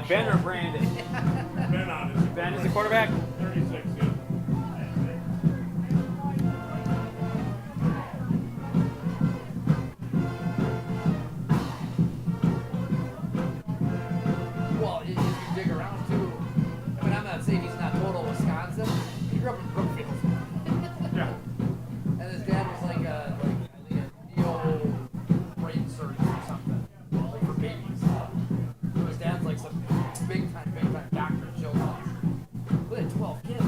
Ben or Brandon? Ben on it. Ben is the quarterback? 36, yeah. Well, if you dig around too, I mean, I'm not saying he's not total Wisconsin. He grew up in Brookfield. Yeah. And his dad was like a neo-brain surgeon or something, like for babies. So his dad's like some big time doctor in children's. Look at 12 kids.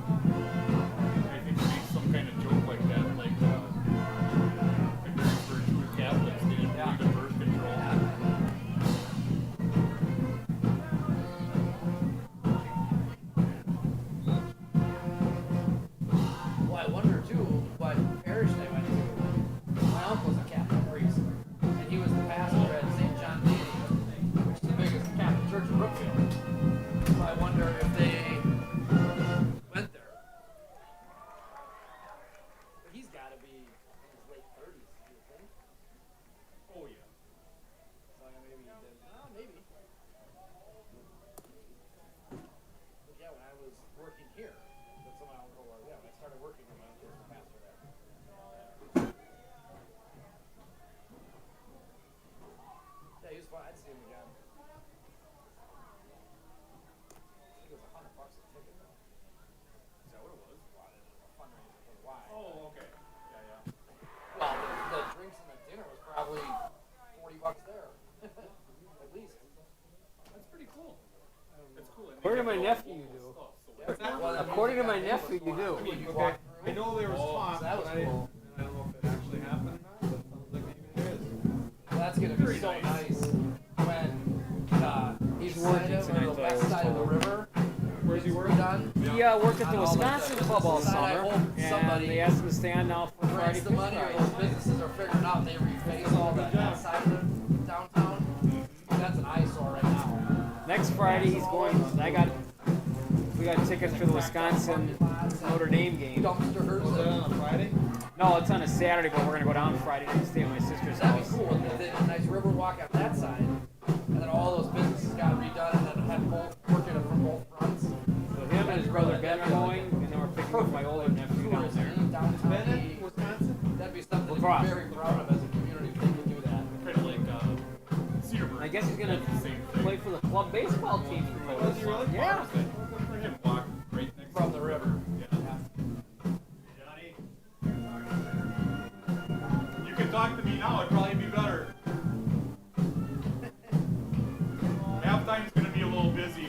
I think he makes some kind of joke like that, like, for Jewish Catholics, they didn't believe in birth control. Well, I wonder too what parish they went to. My uncle's a Catholic priest, and he was the pastor at St. John Deity, which is the biggest Catholic church in Brookfield. So I wonder if they went there. But he's got to be in his late 30s, do you think? Oh, yeah. So maybe he did. Maybe. But yeah, when I was working here, that's when my uncle was. Yeah, when I started working here, my uncle was the pastor there. Yeah, he was fun. I'd see him again. I think it was $100 a ticket though. Is that what it was? Wow, it was a fundraiser for the Y. Oh, okay. Yeah, yeah. Well, the drinks and the dinner was probably $40 there, at least. That's pretty cool. That's cool. And they According to have my all nephew, you local do. stuff, so Yeah, that's- well, that According to music my got nephew, you do. I mean, you Okay. walk I through. know there was talk, so that was but I cool. don't know if it actually happened or not, but it sounds like maybe it is. Well, that's gonna be Very so nice. nice when He's east working side of, tonight, or the so I west was side of the told. river. Where's he gets working? redone. He worked at the On all Wisconsin the Club all businesses side, I summer, hope and somebody they asked him to stay on now for Friday grants Fish the money, or Fries. those businesses are figuring out they reface all that side of the downtown. That's an eyesore right now. Next Friday, he's going. We got tickets for the Wisconsin Notre Dame game. Dumpsters. Was that on a Friday? No, it's on a Saturday, but we're gonna go down Friday night and stay at my sister's That'd house. be cool. They did a nice river walk on that side, and then all those businesses got redone, and then had both working it from both fronts. So him and his brother Ben are going, and then we're picking up my older nephew down there. Downtown. Bennett, Wisconsin? That'd be something to Lacrosse. be very proud of as a community if they could do that. Kind of like Cedarburg. I guess he's gonna Same thing. play for the club baseball team. Was he really? Yeah. Good for him. Walk right next From the river. Johnny. You can talk to me now. It'd probably be better. Halftime's going to be a little busy.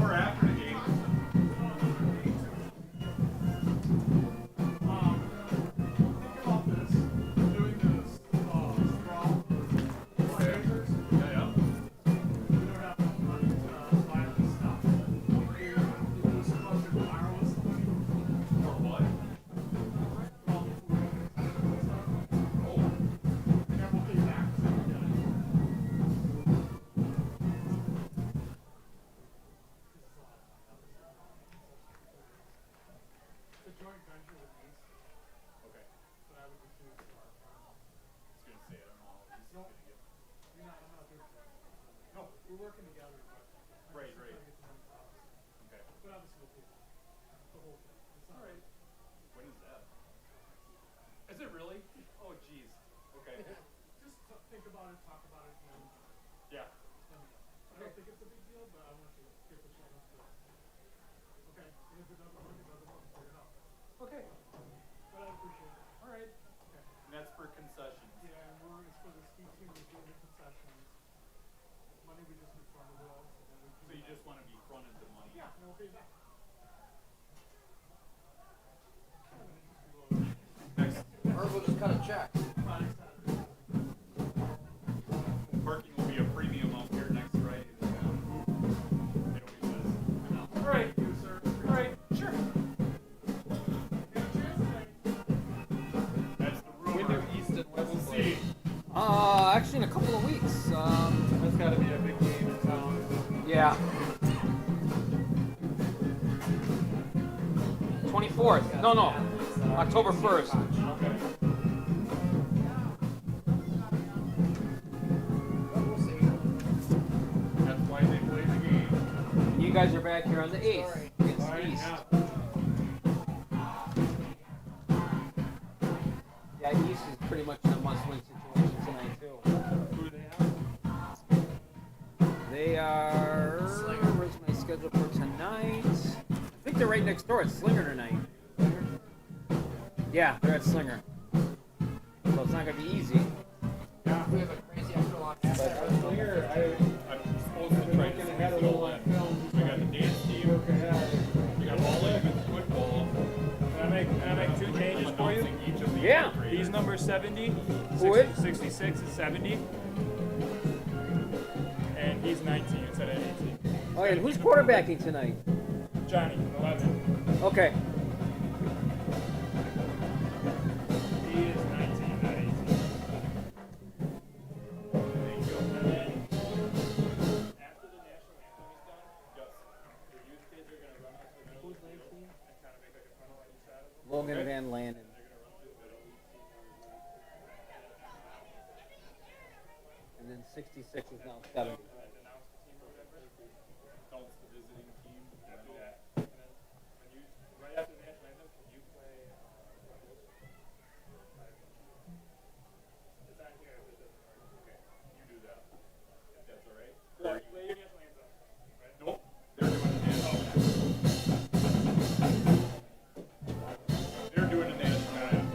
Or after the game. Think about this. Doing this sprawl fundraisers. Yeah, yeah. We don't have enough money to buy this stuff. We do this supposed to borrow us the money Or what? for all the food and stuff. Oh, And then we'll pay back. It's a joint venture with me, okay. but I would be too far. I was going to say, I don't know how easy it's going to get. You're not, I'm not doing it. No. We're working together, but. Right, I'm just right. trying to get the money out. Okay. But obviously we'll pay back. The whole thing. It's not right. When is that? Is it really? Oh, jeez. Okay. Just think about it, talk about it, and then Yeah. let me know. I don't think it's a big deal, but I want you to get the chance to. Okay, and if it doesn't work, it doesn't work. Figure it out. Okay. But I appreciate it. All right. Okay. And that's for concessions. Yeah, and it's for the ski team, we're doing the concessions. Money we just refunded to us, and then we. So you just want to be fronted the money? Yeah, and we'll pay back. Next. Or we'll just cut a check. Friday, Saturday. Parking will be a premium up here next Friday. It always is. All right. Thank you, sir. All right. Sure. Get a chance tonight. That's the When rumor. do East and West We'll play? see. Actually, in a couple of weeks. That's got to be a big game in town. Yeah. 24th. No. October 1st. Okay. guys are back here on the 8th against East. Yeah, East is pretty much in a must-win situation tonight, too. Who do they have? They are... Where's my schedule for tonight? I think they're right next door at Slinger tonight. Yeah, they're at Slinger. So it's not going to be easy. Yeah. We have a crazy extra long half. I'm supposed to try to squeeze it all in. We got the dance team. We got all in football. Can I make two changes for you? Each of the Yeah. entries. He's number 70. Who is? 66 is 70. And he's 19 instead of 18. Oh, yeah, and who's quarterbacking tonight? Johnny, 11. Okay. He is 19, not 18. Thank you. And then after the national anthem is done, Yes. the youth kids are going to run out to the middle of the field and kind of make like a funnel on each side of them. Logan Van Landen. And then 66 is now 70. Announce the team or whatever. Announce the visiting team. Do that. And then when you, right after the national anthem, can you play it's on here if it doesn't work. Okay. You do that. If that's all right. Play your national anthem. Right? Nope. They're doing the national. They're doing the national anthem.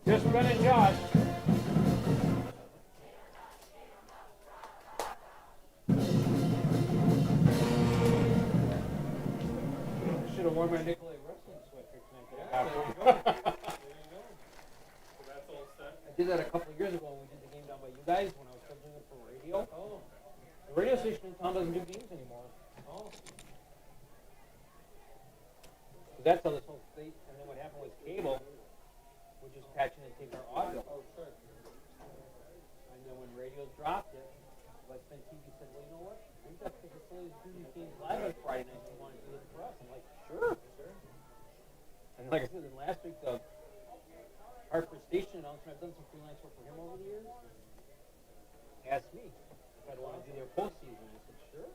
Just Ben and Josh. Should have worn my Nicolet wrestling sweatshirt tonight. So that's all set. I did that a couple of years ago when we did the game down by you guys when I was covering it for radio. Oh. The radio station in town doesn't do games anymore. Oh. That's how this whole state, and then what happened was cable would just patch in and take our audio. Oh, sure. And then when radios dropped it, West Bend TV said, well, you know what? We've got the facility to do these games live on Friday night. You want to do it for us? I'm like, sure. And like I said, then last week, the Hartford Station announcement, I've done some freelance work for him over the years, asked me if I'd want to do their postseason. I said, sure.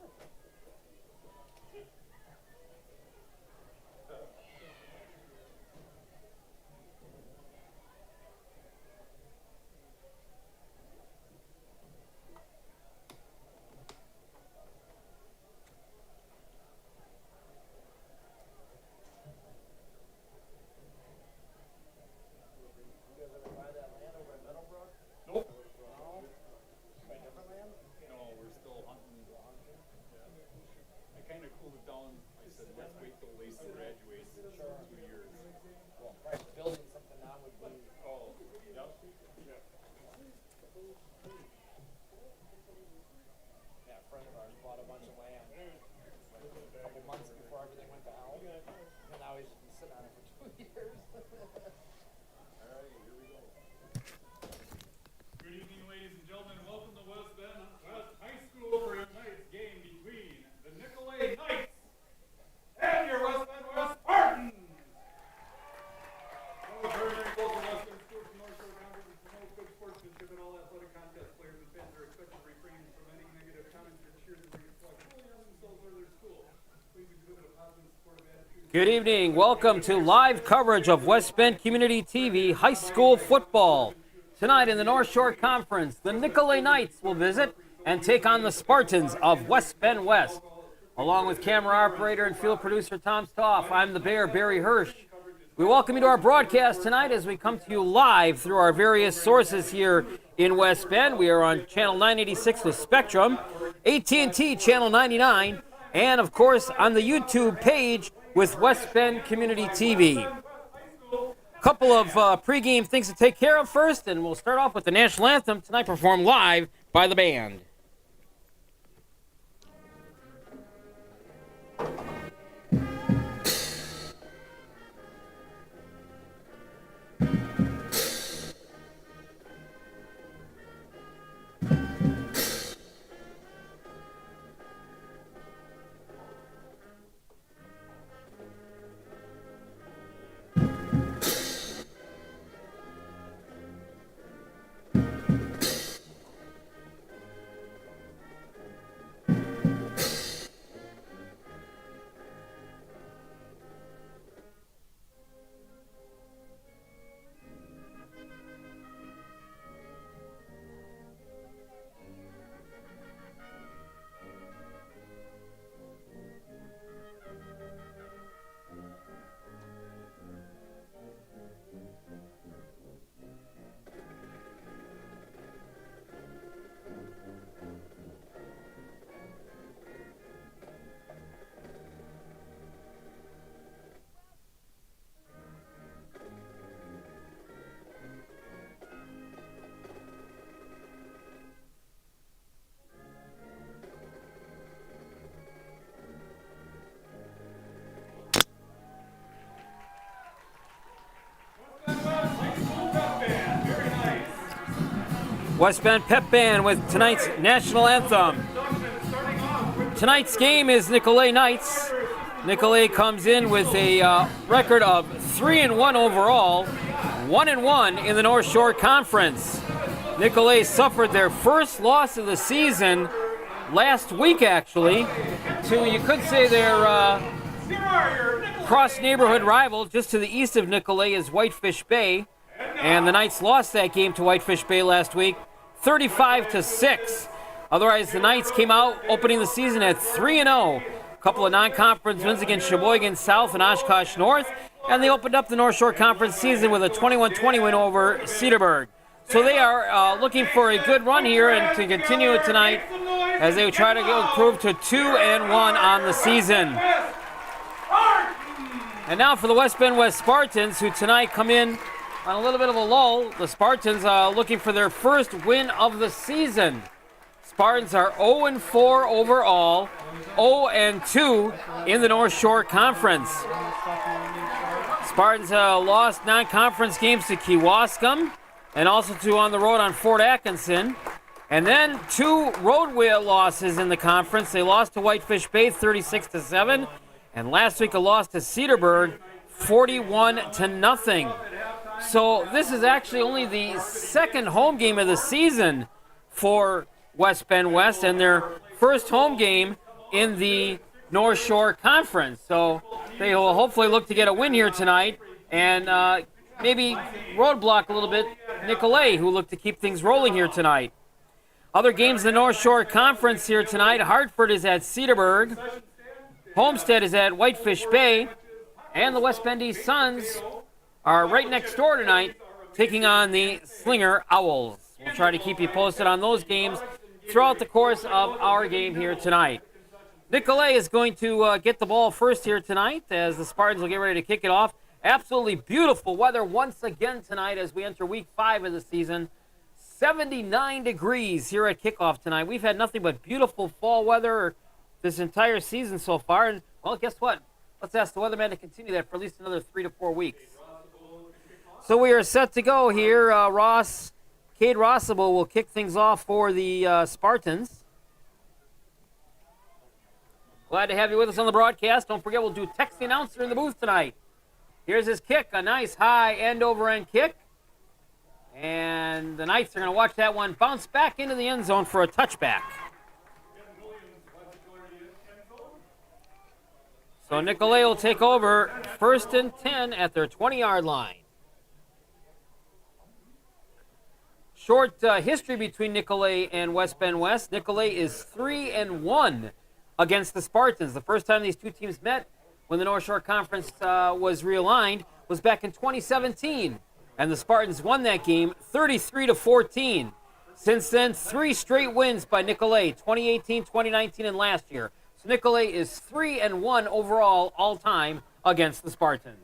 Nope. No, we're still hunting. Yeah. I kind of cooled it down. I said, let's wait till Lacey graduates in 2 years. Well, building something now would be. Oh, yep. Yeah, a friend of ours bought a bunch of land like a couple months before everything went to hell. And now he's just been sitting on it for 2 years. All right, here we go. Good evening, ladies and gentlemen. Welcome to West Bend West High School for tonight's game between the Nicolet Knights and your West Bend West Spartans. Oh, very, very close to West Bend Schools and North Shore Conference to promote good sportsmanship in all athletic contests. Players and fans are expected to refrain from any negative comments or cheers that reflect fully on themselves or their school. Please exhibit a positive, supportive attitude. Good evening. Welcome to live coverage of West Bend Community TV High School football. Tonight in the North Shore Conference, the Nicolet Knights will visit and take on the Spartans of West Bend West. Along with camera operator and field producer Tom Stoff, I'm the Bear, Barry Hirsch. We welcome you to our broadcast tonight as we come to you live through our various sources here in West Bend. We are on Channel 986 with Spectrum, AT&T Channel 99, and, of course, on the YouTube page with West Bend Community TV. Couple of pregame things to take care of first, and we'll start off with the national anthem, tonight performed live by the band. West Bend Pep Band with tonight's national anthem. Tonight's game is Nicolet Knights. Nicolet comes in with a record of 3-1 overall, 1-1 in the North Shore Conference. Nicolet suffered their first loss of the season last week, actually, to, you could say, their cross-neighborhood rival. Just to the east of Nicolet is Whitefish Bay. And the Knights lost that game to Whitefish Bay last week, 35-6. Otherwise, the Knights came out opening the season at 3-0. A couple of non-conference wins against Sheboygan South and Oshkosh North. And they opened up the North Shore Conference season with a 21-20 win over Cedarburg. So they are looking for a good run here and to continue it tonight as they try to improve to 2-1 on the season. And now for the West Bend West Spartans, who tonight come in on a little bit of a lull. The Spartans looking for their first win of the season. Spartans are 0-4 overall, 0-2 in the North Shore Conference. Spartans lost non-conference games to Kewaskum and also to on the road on Fort Atkinson. And then 2 road losses in the conference. They lost to Whitefish Bay 36-7, and last week a loss to Cedarburg 41-0. So this is actually only the second home game of the season for West Bend West and their first home game in the North Shore Conference. So they will hopefully look to get a win here tonight and maybe roadblock a little bit Nicolet, who look to keep things rolling here tonight. Other games in the North Shore Conference here tonight. Hartford is at Cedarburg. Homestead is at Whitefish Bay. And the West Bend East Suns are right next door tonight, taking on the Slinger Owls. We'll try to keep you posted on those games throughout the course of our game here tonight. Nicolet is going to get the ball first here tonight as the Spartans will get ready to kick it off. Absolutely beautiful weather once again tonight as we enter week 5 of the season. 79 degrees here at Kickoff tonight. We've had nothing but beautiful fall weather this entire season so far. And, well, guess what? Let's ask the weatherman to continue that for at least another 3 to 4 weeks. So we are set to go here. Cade Rossable will kick things off for the Spartans. Glad to have you with us on the broadcast. Don't forget, we'll do text the announcer in the booth tonight. Here's his kick, a nice high end-over-end kick. And the Knights are going to watch that one bounce back into the end zone for a touchback. So Nicolet will take over 1st and 10 at their 20-yard line. Short history between Nicolet and West Bend West. Nicolet is 3-1 against the Spartans. The first time these two teams met when the North Shore Conference was realigned was back in 2017. And the Spartans won that game 33-14. Since then, 3 straight wins by Nicolet, 2018, 2019, and last year. So Nicolet is 3-1 overall all-time against the Spartans.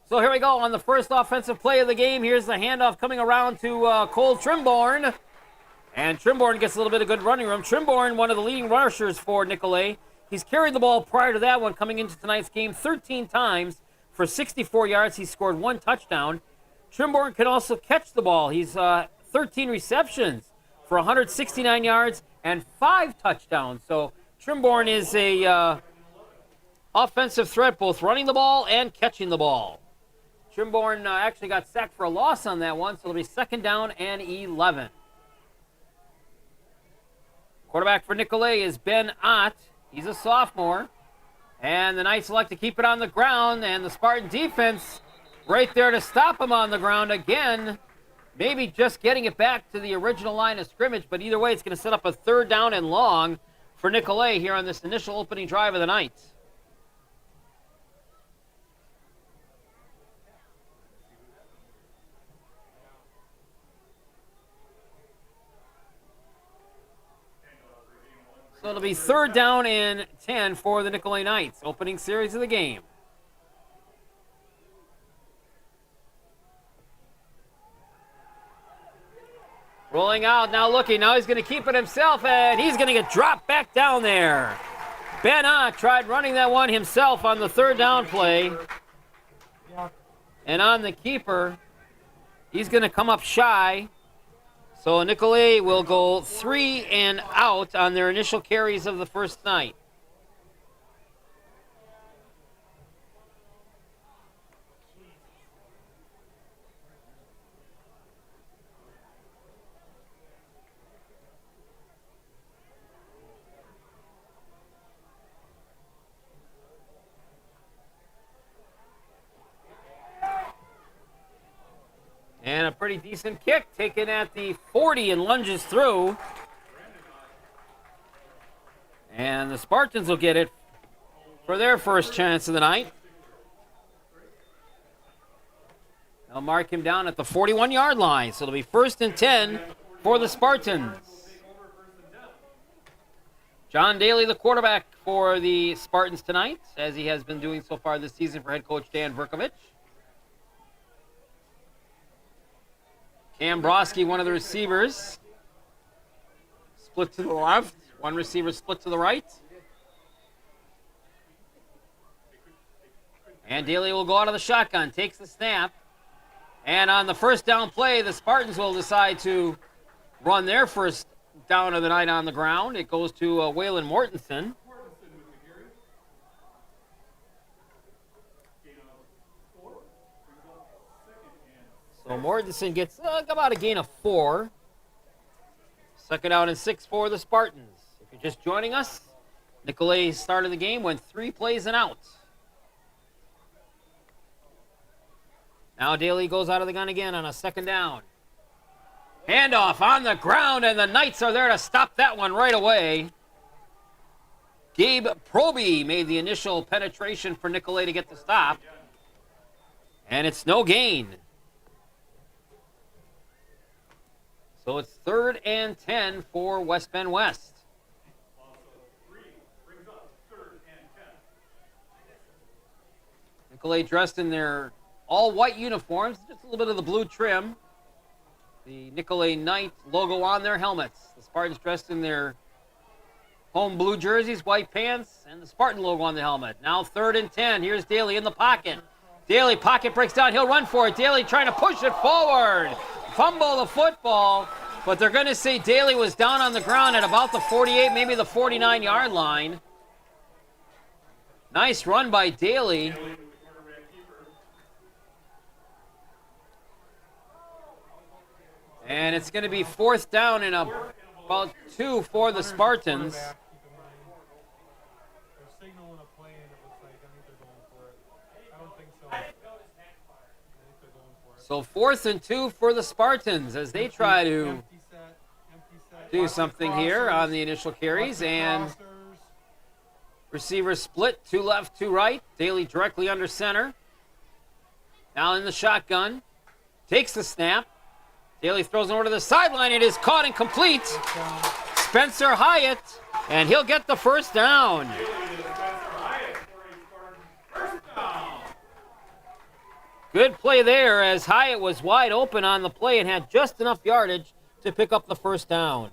So here we go on the first offensive play of the game. Here's the handoff coming around to Cole Trimborn. And Trimborn gets a little bit of good running room. Trimborn, one of the leading rushers for Nicolet. He's carried the ball prior to that one coming into tonight's game 13 times for 64 yards. He scored 1 touchdown. Trimborn can also catch the ball. He's 13 receptions for 169 yards and 5 touchdowns. So Trimborn is a offensive threat, both running the ball and catching the ball. Trimborn actually got sacked for a loss on that one, so it'll be 2nd down and 11. Quarterback for Nicolet is Ben Ott. He's a sophomore. And the Knights like to keep it on the ground, and the Spartan defense right there to stop him on the ground again. Maybe just getting it back to the original line of scrimmage, but either way, it's going to set up a 3rd down and long for Nicolet here on this initial opening drive of the Knights. So it'll be 3rd down and 10 for the Nicolet Knights, opening series of the game. Rolling out, now looking, now he's going to keep it himself, and he's going to get dropped back down there. Ben Ott tried running that one himself on the 3rd down play. And on the keeper, he's going to come up shy. So Nicolet will go 3 and out on their initial carries of the first night. And a pretty decent kick taken at the 40 and lunges through. And the Spartans will get it for their first chance of the night. They'll mark him down at the 41-yard line. So it'll be 1st and 10 for the Spartans. John Daly, the quarterback for the Spartans tonight, as he has been doing so far this season for head coach Dan Verkovich. Cam Broski, one of the receivers, split to the left. One receiver split to the right. And Daly will go out of the shotgun, takes the snap. And on the 1st down play, the Spartans will decide to run their first down of the night on the ground. It goes to Waylon Mortensen. So Mortensen gets about a gain of 4. 2nd down and 6 for the Spartans. If you're just joining us, Nicolet started the game, went 3 plays and out. Now Daly goes out of the gun again on a 2nd down. Handoff on the ground, and the Knights are there to stop that one right away. Gabe Proby made the initial penetration for Nicolet to get the stop. And it's no gain. So it's 3rd and 10 for West Bend West. Nicolet dressed in their all-white uniforms, just a little bit of the blue trim. The Nicolet Knight logo on their helmets. The Spartans dressed in their home blue jerseys, white pants, and the Spartan logo on the helmet. Now 3rd and 10. Here's Daly in the pocket. Daly, pocket breaks down. He'll run for it. Daly trying to push it forward. Fumble the football, but they're going to say Daly was down on the ground at about the 48, maybe the 49-yard line. Nice run by Daly. And it's going to be 4th down and about 2 for the Spartans. They're signaling a play, and it looks like I think they're going for it. I don't think so. I think they're going for it. So 4th and 2 for the Spartans as they try to Empty set. do something here on the initial carries. And receivers split, 2 left, 2 right. Daly directly under center. Now in the shotgun. Takes the snap. Daly throws it over to the sideline. It is caught and complete. Spencer Hyatt And he'll get the first down. Good play there as Hyatt was wide open on the play and had just enough yardage to pick up the first down.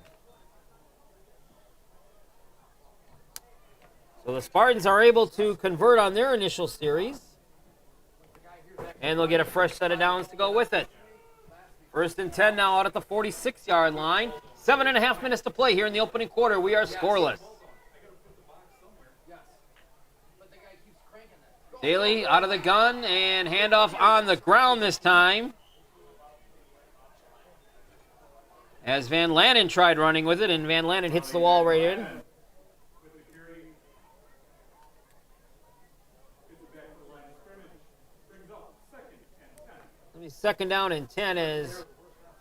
So the Spartans are able to convert on their initial series. And they'll get a fresh set of downs to go with it. 1st and 10 now out at the 46-yard line. 7.5 minutes to play here in the opening quarter. We are scoreless. Daly out of the gun and handoff on the ground this time. As Van Lanen tried running with it, and Van Lanen hits the wall right in. Second down and 10 as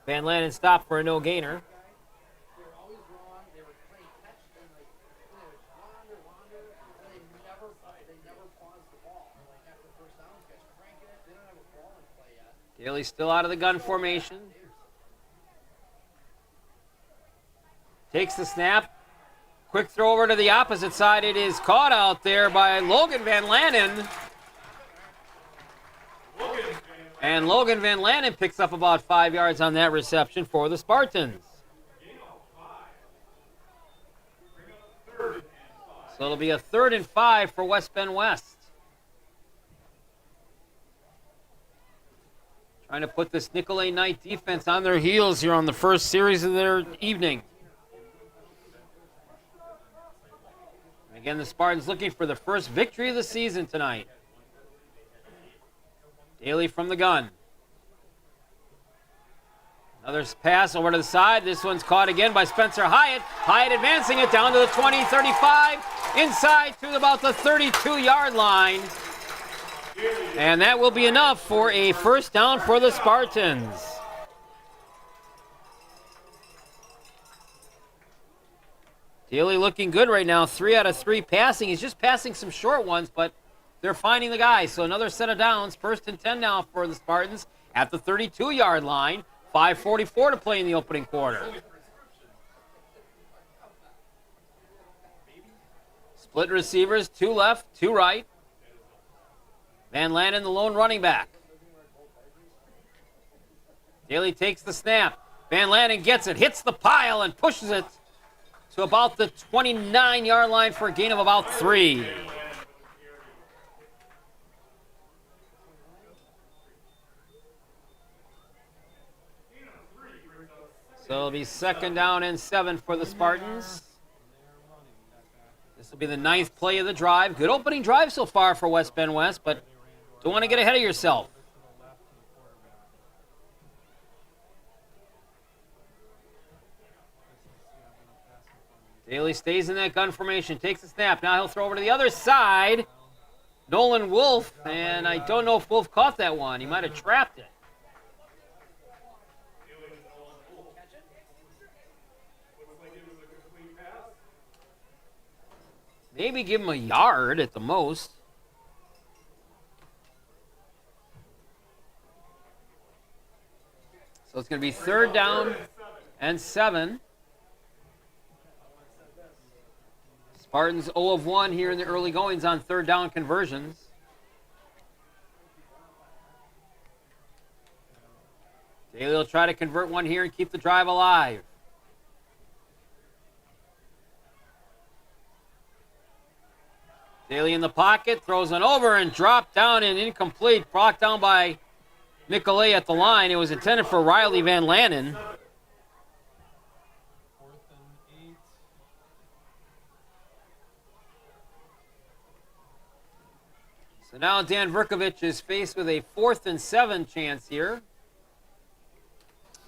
Van Lanen stopped for a no gainer. They were always wrong. They were playing catch and like wander, and they never paused the ball. Like after the first down, guys cranking it. They don't have a ball in play yet. Daly's still out of the gun formation. Takes the snap. Quick throw over to the opposite side. It is caught out there by Logan Van Lanen. And Logan Van Lanen picks up about 5 yards on that reception for the Spartans. So it'll be a 3rd and 5 for West Bend West. Trying to put this Nicolet Knight defense on their heels here on the first series of their evening. And again, the Spartans looking for the first victory of the season tonight. Daly from the gun. Another pass over to the side. This one's caught again by Spencer Hyatt. Hyatt advancing it down to the 20, 35, inside to about the 32-yard line. And that will be enough for a first down for the Spartans. Daly looking good right now. 3 out of 3 passing. He's just passing some short ones, but they're finding the guy. So another set of downs. 1st and 10 now for the Spartans at the 32-yard line. 5:44 to play in the opening quarter. Split receivers, 2 left, 2 right. Van Lanen, the lone running back. Daly takes the snap. Van Lanen gets it, hits the pile, and pushes it to about the 29-yard line for a gain of about 3. So it'll be 2nd down and 7 for the Spartans. This will be the 9th play of the drive. Good opening drive so far for West Bend West, but don't want to get ahead of yourself. Daly stays in that gun formation, takes the snap. Now he'll throw over to the other side. Nolan Wolf, and I don't know if Wolf caught that one. He might have trapped it. Maybe give him a yard at the most. So it's going to be 3rd down and 7. Spartans 0 of 1 here in the early goings on 3rd down conversions. Daly will try to convert one here and keep the drive alive. Daly in the pocket, throws one over and dropped down and incomplete. Brought down by Nicolet at the line. It was intended for Riley Van Lanen. 4th and 8. So now Dan Verkovich is faced with a 4th and 7 chance here.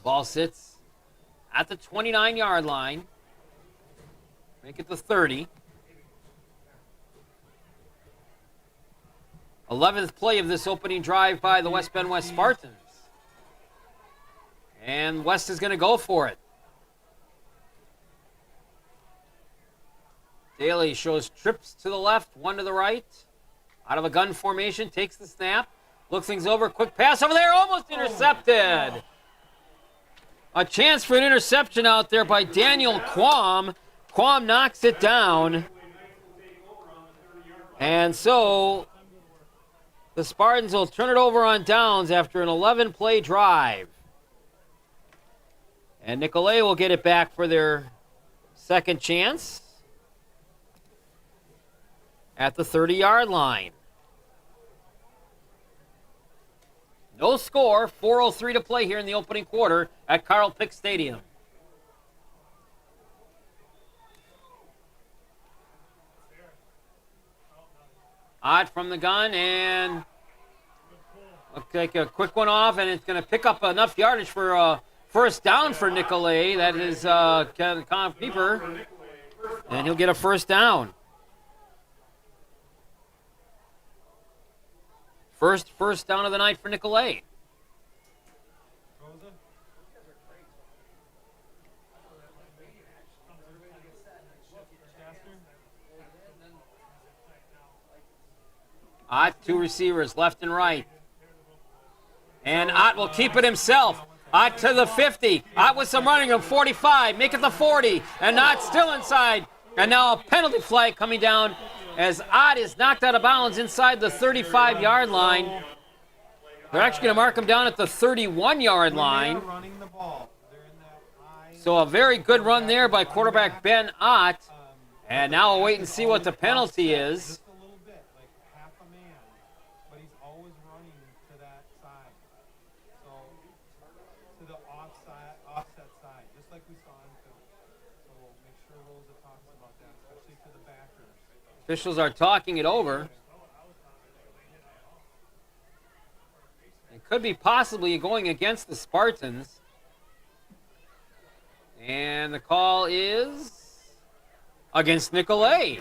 Ball sits at the 29-yard line. Make it the 30. 11th play of this opening drive by the West Bend West Spartans. And West is going to go for it. Daly shows trips to the left, 1 to the right. Out of a gun formation, takes the snap. Looks things over, quick pass over there, almost intercepted. A chance for an interception out there by Daniel Quam. Quam knocks it down. And so the Spartans will turn it over on downs after an 11-play drive. And Nicolet will get it back for their second chance at the 30-yard line. No score, 4:03 to play here in the opening quarter at Carl Pick Stadium. Ott from the gun, and looks like a quick one off, and it's going to pick up enough yardage for a first down for Nicolet. That is kind of keeper, and he'll get a first down. First down of the night for Nicolet. Ott, two receivers, left and right. And Ott will keep it himself. Ott to the 50. Ott with some running room, 45. Make it the 40. And Ott still inside. And now a penalty flag coming down as Ott is knocked out of bounds inside the 35-yard line. They're actually going to mark him down at the 31-yard line. So a very good run there by quarterback Ben Ott. And now we'll wait and see what the penalty is. Officials are talking it over. It could be possibly going against the Spartans. And the call is against Nicolet.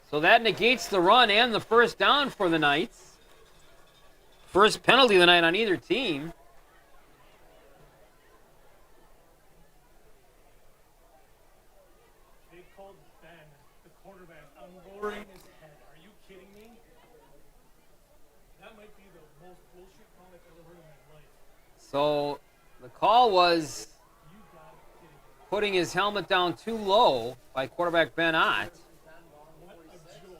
So that negates the run and the first down for the Knights. First penalty of the night on either team. They called Ben, the quarterback, lowering his head. Are you kidding me? That might be the most bullshit call I've ever heard in my life. So the call was putting his helmet down too low by quarterback Ben Ott. What a joke.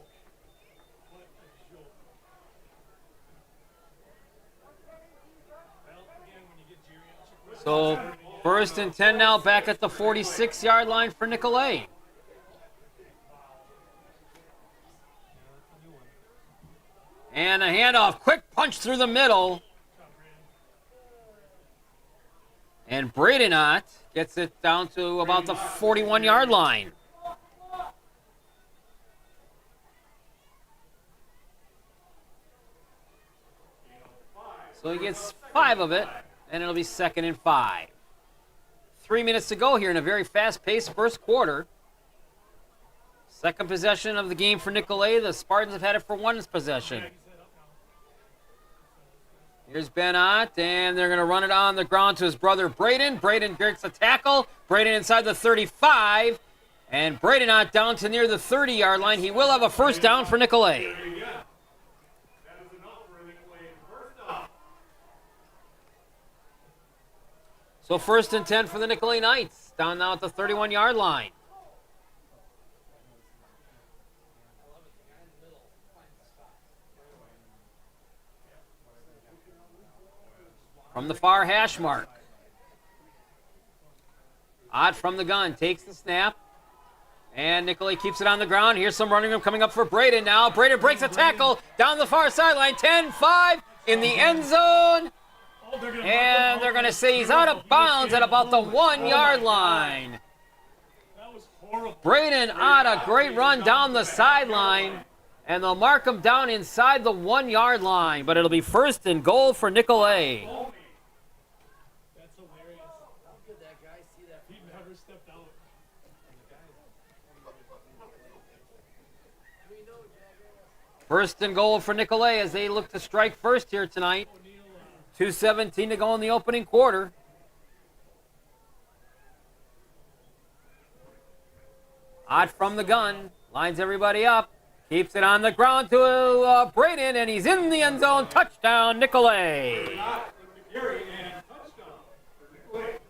What a joke. Well, again, when you get geriatric... So first and 10 now back at the 46-yard line for Nicolet. And a handoff, quick punch through the middle. And Braden Ott gets it down to about the 41-yard line. So he gets 5 of it, and it'll be 2nd and 5. 3 minutes to go here in a very fast-paced first quarter. Second possession of the game for Nicolet. The Spartans have had it for one possession. Here's Ben Ott, and they're going to run it on the ground to his brother Braden. Braden gets a tackle. Braden inside the 35. And Braden Ott down to near the 30-yard line. He will have a first down for Nicolet. So 1st and 10 for the Nicolet Knights. Down now at the 31-yard line. From the far hash mark. Ott from the gun, takes the snap. And Nicolet keeps it on the ground. Here's some running room coming up for Braden now. Braden breaks a tackle down the far sideline. 10-5 in the end zone. And they're going to say he's out of bounds at about the 1-yard line. Braden Ott, a great run down the sideline. And they'll mark him down inside the 1-yard line. But it'll be 1st and goal for Nicolet. First and goal for Nicolet as they look to strike first here tonight. 2:17 to go in the opening quarter. Ott from the gun, lines everybody up. Keeps it on the ground to Braden, and he's in the end zone. Touchdown, Nicolet. Gary, and touchdown for Nicolet.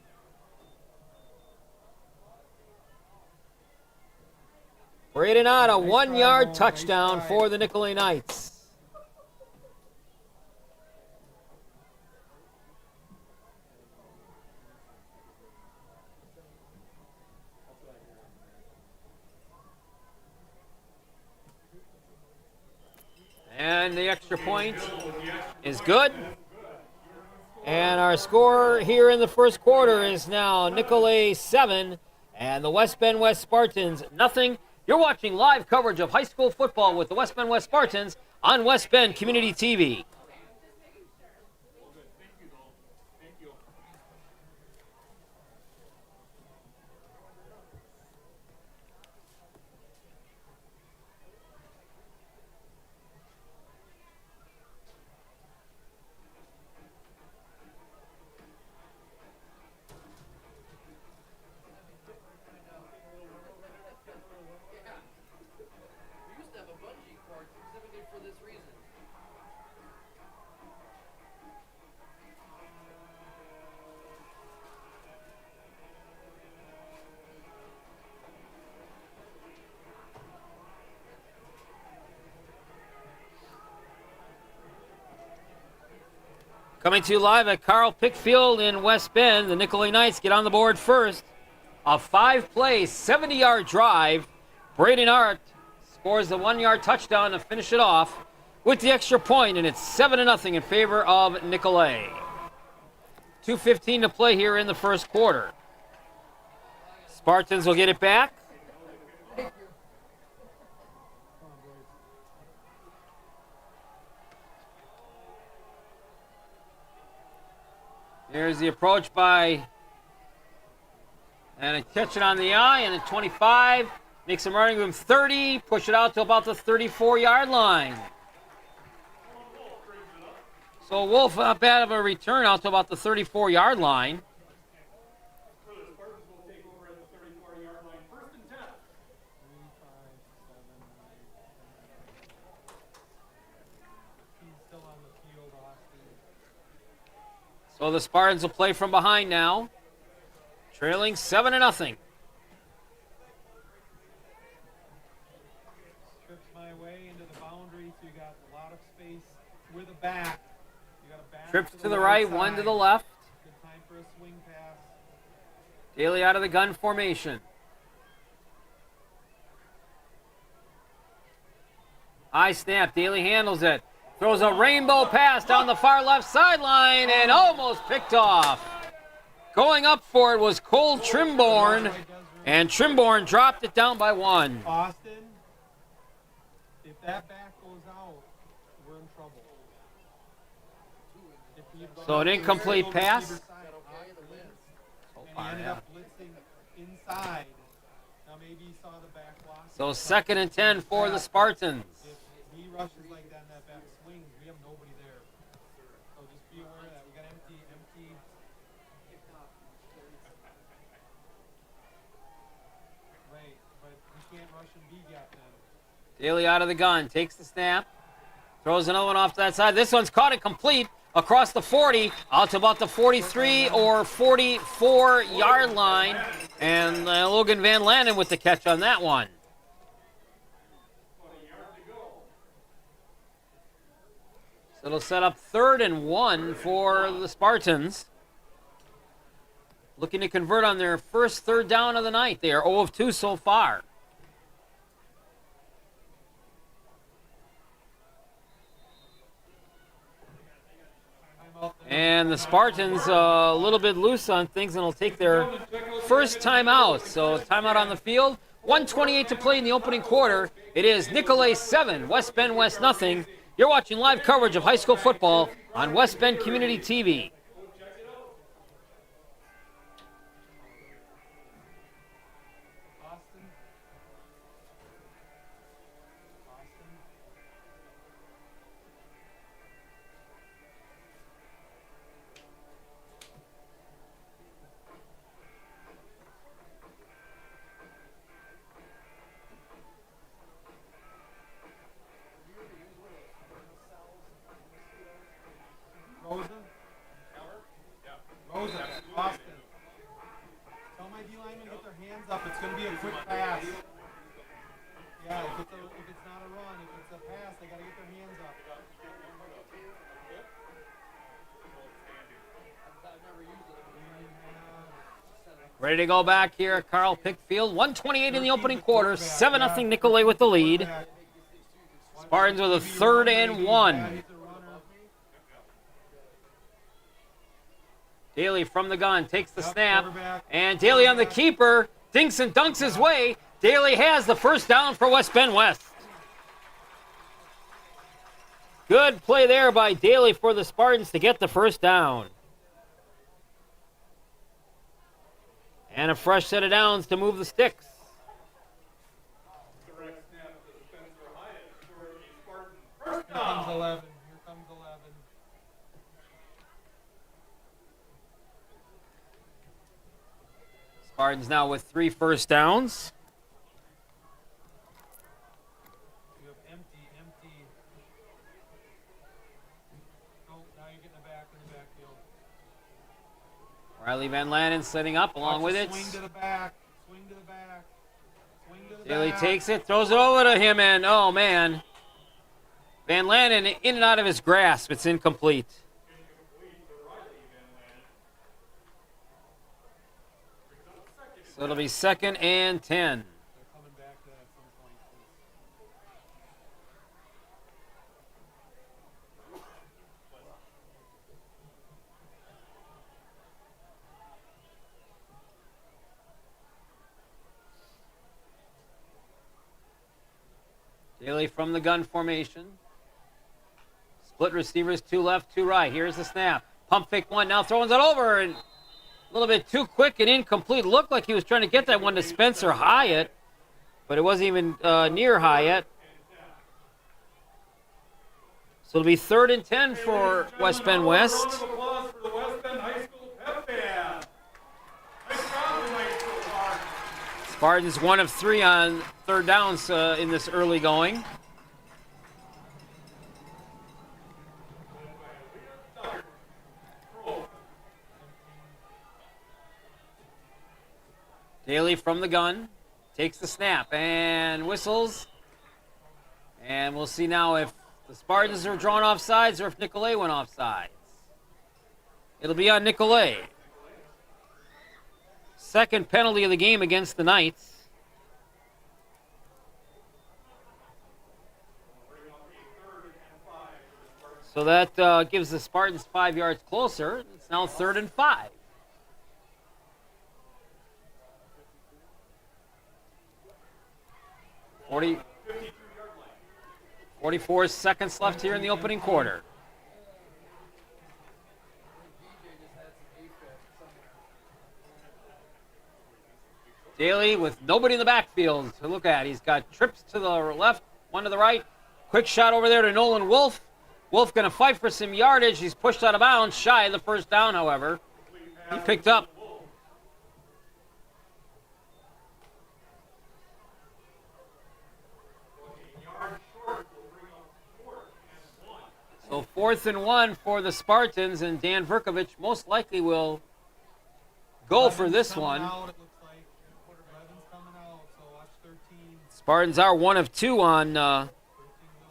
Braden on a 1-yard touchdown for the Nicolet Knights. And the extra point is good. And our score here in the first quarter is now Nicolet 7 and the West Bend West Spartans nothing. You're watching live coverage of high school football with the West Bend West Spartans on West Bend Community TV. We used to have a bungee cord specifically for this reason. Coming to you live at Carl Pickfield in West Bend. The Nicolet Knights get on the board first. A 5-play, 70-yard drive. Braden Art scores the 1-yard touchdown to finish it off with the extra point, and it's 7-0 in favor of Nicolet. 2:15 to play here in the first quarter. Spartans will get it back. Here's the approach by, and a catch it on the eye, and at 25, makes some running room 30, push it out to about the 34-yard line. So Wolf, not bad of a return out to about the 34-yard line. For the Spartans will take over at the 34-yard line. First and 10. He's still on the field, Austin. So the Spartans will play from behind now, trailing 7-0. Trips my way into the boundary, so you got a lot of space with a back. You got a back Trips to the right, one to side. the left. Good time for a swing pass. Daly out of the gun formation. High snap, Daly handles it. Throws a rainbow pass down the far left sideline and almost picked off. Going up for it was Cole Trimborn, and Trimborn dropped it down by 1. Austin, if that back goes out, we're in trouble. If he had So an gone incomplete to the pass? receiver side, So and far, he ended yeah. up blitzing inside. Now maybe he saw the back block. So 2nd and 10 for the Spartans. If he rushes like that and that back swings, we have nobody there. So just be aware of that. We got empty. Right, but we can't rush and be gap then. Daly out of the gun, takes the snap, throws another one off to that side. This one's caught it complete across the 40, out to about the 43 or 44-yard line. And Logan Van Lannen with the catch on that one. So it'll set up 3rd and 1 for the Spartans. Looking to convert on their first 3rd down of the night. They are 0 of 2 so far. And the Spartans a little bit loose on things and will take their first timeout. So timeout on the field. 1:28 to play in the opening quarter. It is Nicolet 7, West Bend West nothing. You're watching live coverage of high school football on West Bend Community TV. Austin. Ready to go back here at Carl Pickfield. 1:28 in the opening quarter. 7-0 Nicolet with the lead. Spartans with a 3rd and 1. Daly from the gun takes the snap. And Daly on the keeper. Dinks and dunks his way. Daly has the first down for West Bend West. Good play there by Daly for the Spartans to get the first down. And a fresh set of downs to move the sticks. Direct snap to Spencer Hyatt for a Spartan first Here comes down. 11. Here comes 11. Spartans now with 3 first downs. You have empty. Oh, now you're getting it back in the backfield. Riley Van Lanen setting up along Watch with the it. Swing to the back. Swing to the back. Swing to the Daly back. takes it, throws it over to him, and oh man. Van Lanen in and out of his grasp. It's incomplete. So it'll be 2nd and 10. They're coming back to that at some point. Daly from the gun formation. Split receivers, 2 left, 2 right. Here's the snap. Pump fake one, now throwing it over, and a little bit too quick and incomplete. Looked like he was trying to get that one to Spencer Hyatt, but it wasn't even near Hyatt. So it'll be 3rd and 10 for West Bend West. Round of applause for the West Bend High School pep band. Nice job tonight so far. Spartans 1 of 3 on 3rd downs in this early going. Daly from the gun, takes the snap and whistles. And we'll see now if the Spartans are drawn off sides or if Nicolet went off sides. It'll be on Nicolet. 2nd penalty of the game against the Knights. So that gives the Spartans 5 yards closer. It's now 3rd and 5. Forty. 44 seconds left here in the opening quarter. Daly with nobody in the backfield to look at. He's got trips to the left, one to the right. Quick shot over there to Nolan Wolf. Wolf going to fight for some yardage. He's pushed out of bounds, shy of the first down, however. He picked up. So 4th and 1 for the Spartans, and Dan Verkovich most likely will go for this one. Out, it looks like. 11's coming out, so watch 13. Spartans are 1 of 2 on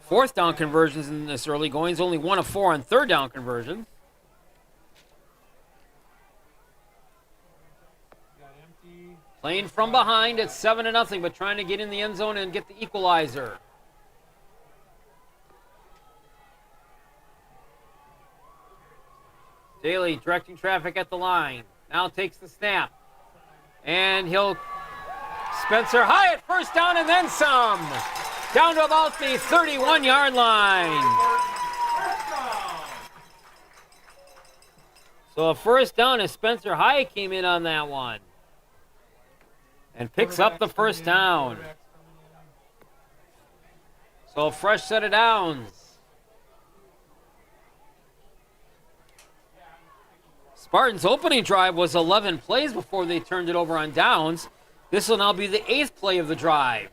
4th down conversions in this early going. He's only 1 of 4 on 3rd down conversions. Got empty. Playing from behind at 7-0, but trying to get in the end zone and get the equalizer. Daly directing traffic at the line. Now takes the snap. And he'll... Spencer Hyatt, first down and then some. Down to about the 31-yard line. So a first down as Spencer Hyatt came in on that one. And picks up the first down. So a fresh set of downs. Spartans' opening drive was 11 plays before they turned it over on downs. This will now be the 8th play of the drive.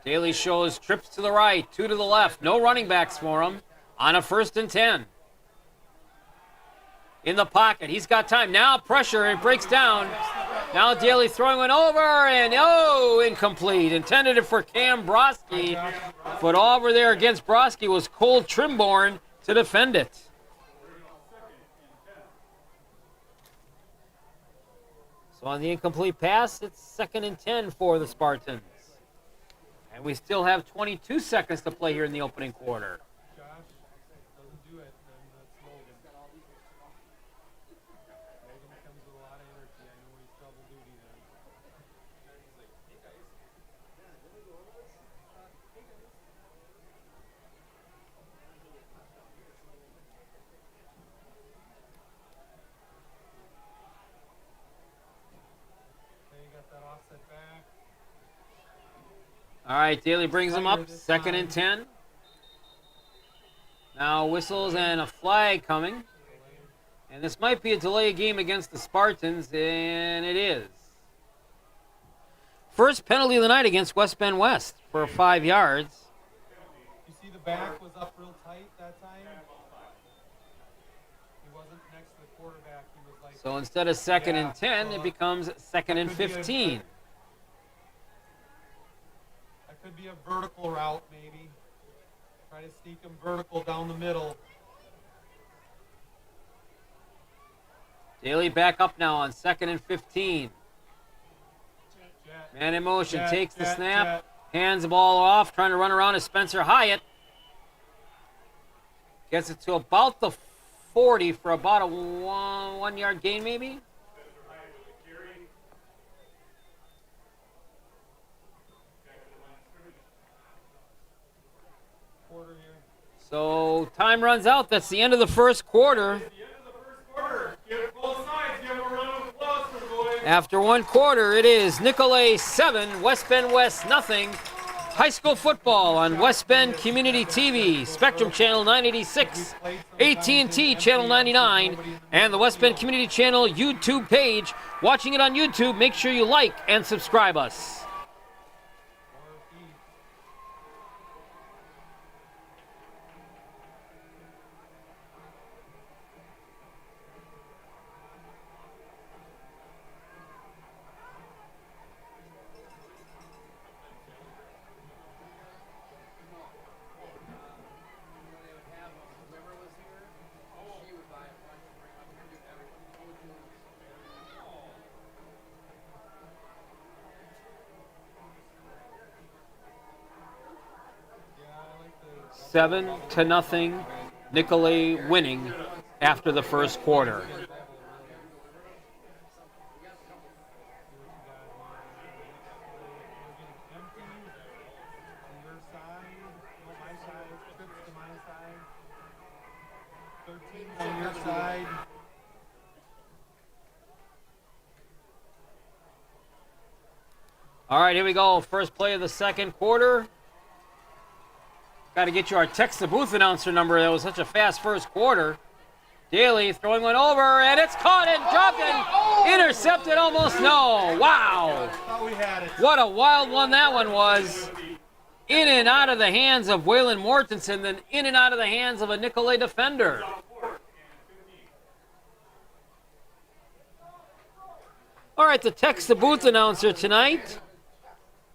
Daly shows trips to the right, 2 to the left. No running backs for him on a 1st and 10. In the pocket, he's got time. Now pressure, it breaks down. Now Daly throwing one over, and oh, incomplete. Intended it for Cam Broski, but over there against Broski was Cole Trimborn to defend it. So on the incomplete pass, it's 2nd and 10 for the Spartans. And we still have 22 seconds to play here in the opening quarter. Josh doesn't do it, then that's Logan. Logan comes with a lot of energy. I know he's double duty then. Okay, you got that offset back. All right, Daly brings him up, 2nd and 10. Now whistles and a flag coming. And this might be a delay game against the Spartans, and it is. First penalty of the night against West Bend West for 5 yards. You see the back was up real tight that time? He wasn't next to the quarterback. He was like... So instead of 2nd and 10, it becomes 2nd and 15. That could be a vertical route, maybe. Try to sneak him vertical down the middle. Daly back up now on 2nd and 15. Jet, Man in motion, jet, takes the jet, snap, jet. hands the ball off, trying to run around is Spencer Hyatt. Gets it to about the 40 for about a 1 yard gain, maybe. Quarter here. So time runs out. That's the end of the first quarter. Give both sides, give them a round of applause for the boys. After 1 quarter, it is Nicolet 7, West Bend West nothing. High school football on West Bend Community TV, Spectrum Channel 986, AT&T Channel 99, and the West Bend Community Channel YouTube page. Watching it on YouTube, make sure you like and subscribe us. Yeah, I like 7-0, Nicolet winning after the first quarter. on your side. All right, here we go. First play of the second quarter. Got to get you our text the booth announcer number. That was such a fast first quarter. Daly throwing one over, and it's caught and dropped and intercepted almost. No. Wow. Thought we had it. What a wild one that one was. In and out of the hands of Waylon Mortensen, then in and out of the hands of a Nicolet defender. All right, the text the booth announcer tonight.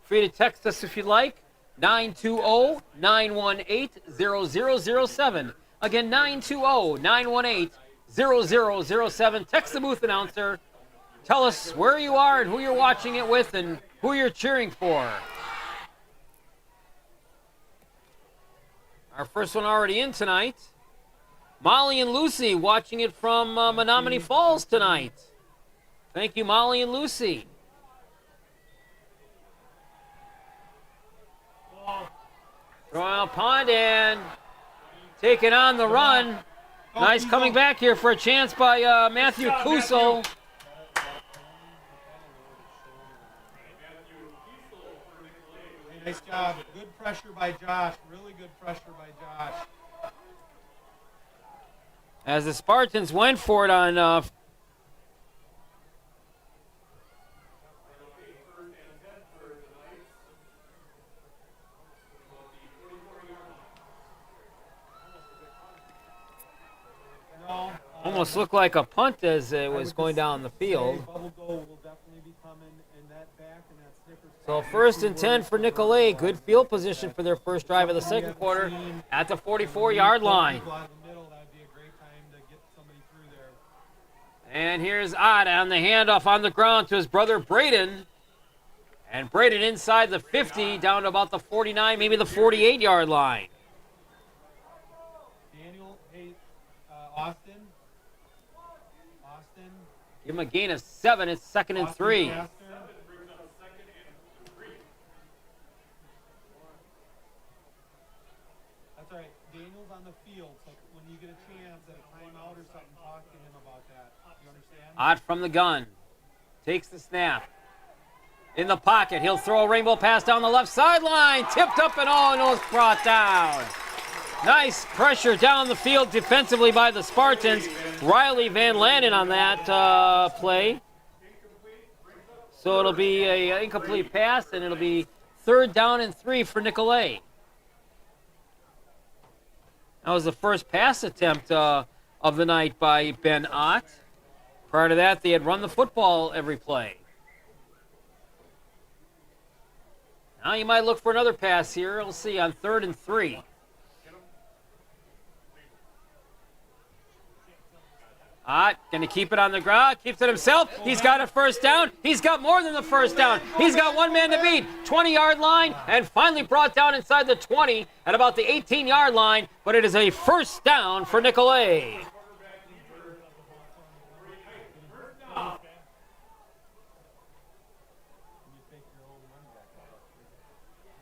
Free to text us if you'd like. 920-918-0007. Again, 920-918-0007. Text the booth announcer. Tell us where you are and who you're watching it with and who you're cheering for. Our first one already in tonight. Molly and Lucy watching it from Menominee Falls tonight. Thank you, Molly and Lucy. Royal Pond and taking on the run. Nice coming back here for a chance by Matthew Kuso. Nice job. Good pressure by Josh. Really good pressure by Josh. As the Spartans went for it on almost looked like a punt as it was going down the field. Bubble goal will definitely definitely be coming, and that back and that sniffer. So 1st and 10 for Nicolet. Good field position for their first drive of the second quarter at the 44-yard line. People out of the middle, that'd be a great time to get somebody through there. And here's Ott on the handoff on the ground to his brother Braden. And Braden inside the 50, down to about the 49, maybe the 48-yard line. Daniel, hey, Austin. Give him a gain of 7. It's 2nd and 3. Faster. That's all right. Daniel's on the field, so when you get a chance at a timeout or something, talk to him about that. You understand? Ott from the gun. Takes the snap. In the pocket. He'll throw a rainbow pass down the left sideline. Tipped up and almost brought down. Nice pressure down the field defensively by the Spartans. Riley Van Lanen on that play. So it'll be an incomplete pass, and it'll be 3rd down and 3 for Nicolet. That was the first pass attempt of the night by Ben Ott. Prior to that, they had run the football every play. Now you might look for another pass here. We'll see on 3rd and 3. Ott going to keep it on the ground, keeps it himself. He's got a first down. He's got more than the first down. He's got one man to beat. 20-yard line, and finally brought down inside the 20 at about the 18-yard line, but it is a first down for Nicolet.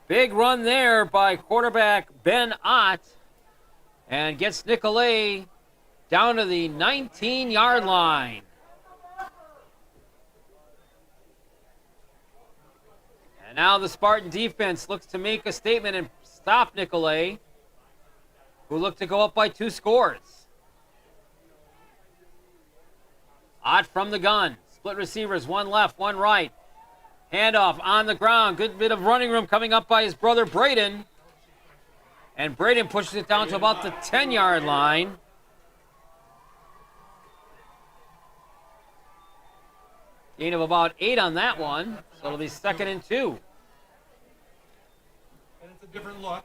Big run there by quarterback Ben Ott, and gets Nicolet down to the 19-yard line. And now the Spartan defense looks to make a statement and stop Nicolet, who look to go up by 2 scores. Ott from the gun. Split receivers, one left, one right. Handoff on the ground. Good bit of running room coming up by his brother Braden. And Braden pushes it down to about the 10-yard line. Gain of about 8 on that one, so it'll be 2nd and 2. And it's a different look.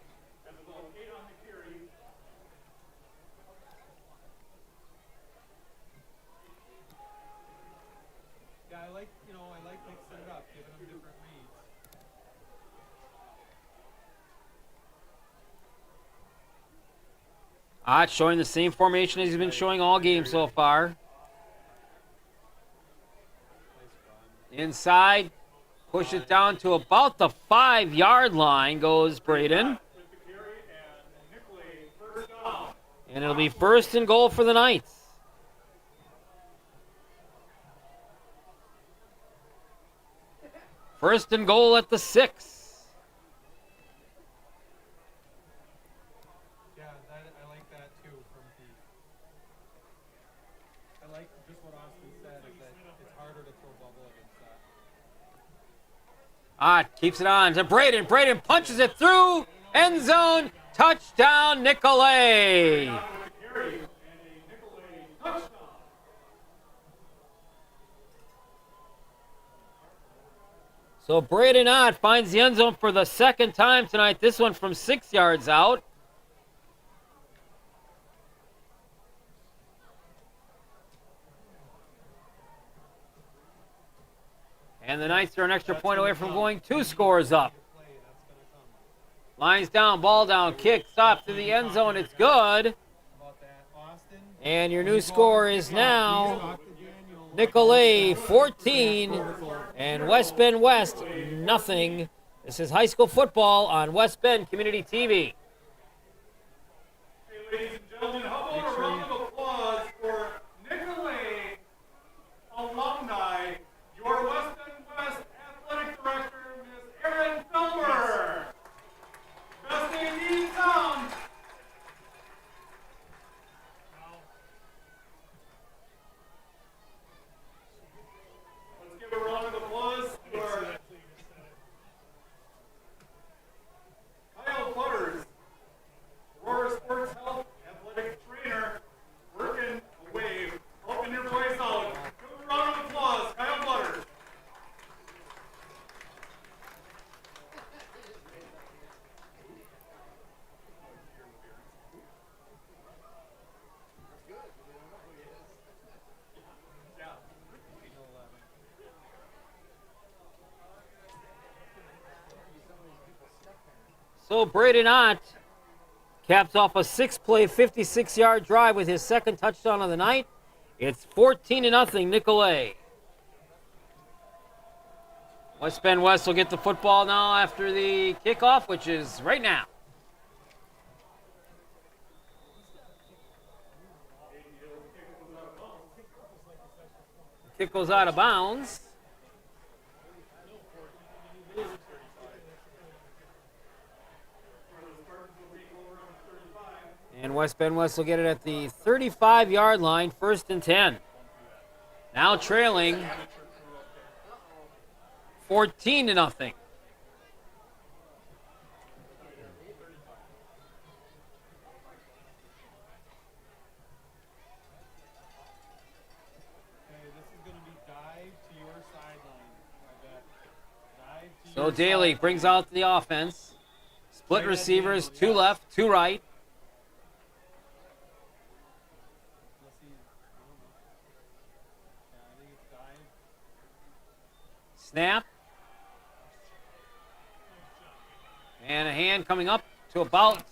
Yeah, I like mixing it up, giving them different reads. Ott showing the same formation as he's been showing all game so far. Inside, push it down to about the 5-yard line goes Braden. And it'll be 1st and goal for the Knights. First and goal at the 6. Yeah, I like that too from Pete. I like just what Austin said, is that it's harder to throw bubble against that. Ott keeps it on to Braden. Braden punches it through. End zone. Touchdown, Nicolet. So Braden Ott finds the end zone for the 2nd time tonight. This one from 6 yards out. And the Knights are an extra point away from going 2 scores up. Lines down, ball down, kick, stop to the end zone. It's good. And your new score is now Nicolet 14 and West Bend West nothing. This is high school football on West Bend Community TV. Hey, ladies and gentlemen, how about a round of applause for Nicolet alumni, your West Bend West Athletic Director, Ms. Erin Felmer. Best AD in town. Let's give a round of applause for Kyle Butters, Aurora Sports Health Athletic Trainer. So Braden Ott caps off a 6-play, 56-yard drive with his second touchdown of the night. It's 14-0 Nicolet. West Bend West will get the football now after the kickoff, which is right now. The kick goes out of bounds. And West Bend West will get it at the 35-yard line, 1st and 10. Now trailing 14-0. So Daly brings out the offense. Split receivers, 2 left, 2 right. Snap. And a hand coming up to about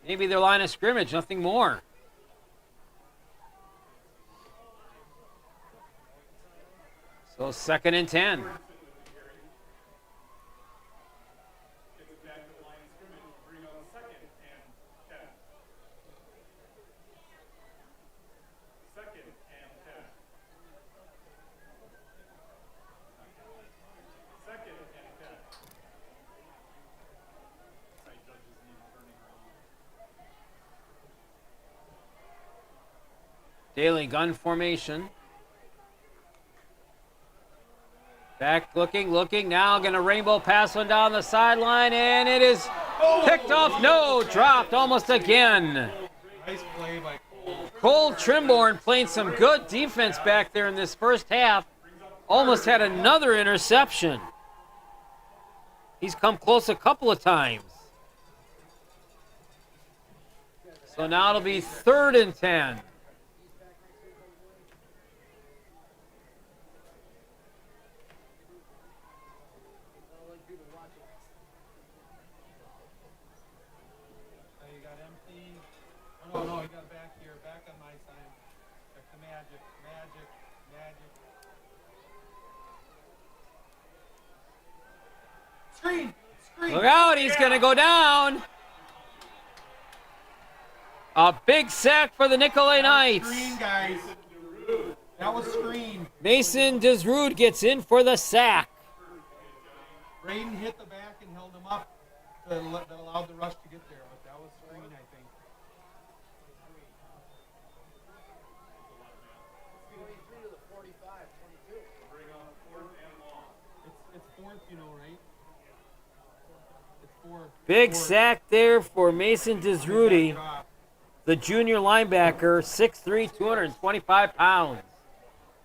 maybe their line of scrimmage, nothing more. So 2nd and 10. Daly gun formation. Back looking, now going to rainbow pass one down the sideline, and it is picked off. No, dropped almost again. Nice play by Cole Trimborn playing some good defense back there in this first half. Almost had another interception. He's come close a couple of times. So now it'll be 3rd and 10. Oh, no, he got back here, back on my side. Check the magic. Screen! Look out, he's going to go down. A big sack for the Nicolet Knights. Screen, guys. That was screen. Mason Desrude gets in for the sack. Braden hit the back and held him up that allowed the rush to get there, but that was screen, I think. It's 4th, you know, right? It's 4th. Big sack there for Mason Desrude, the junior linebacker, 6'3", 225 pounds.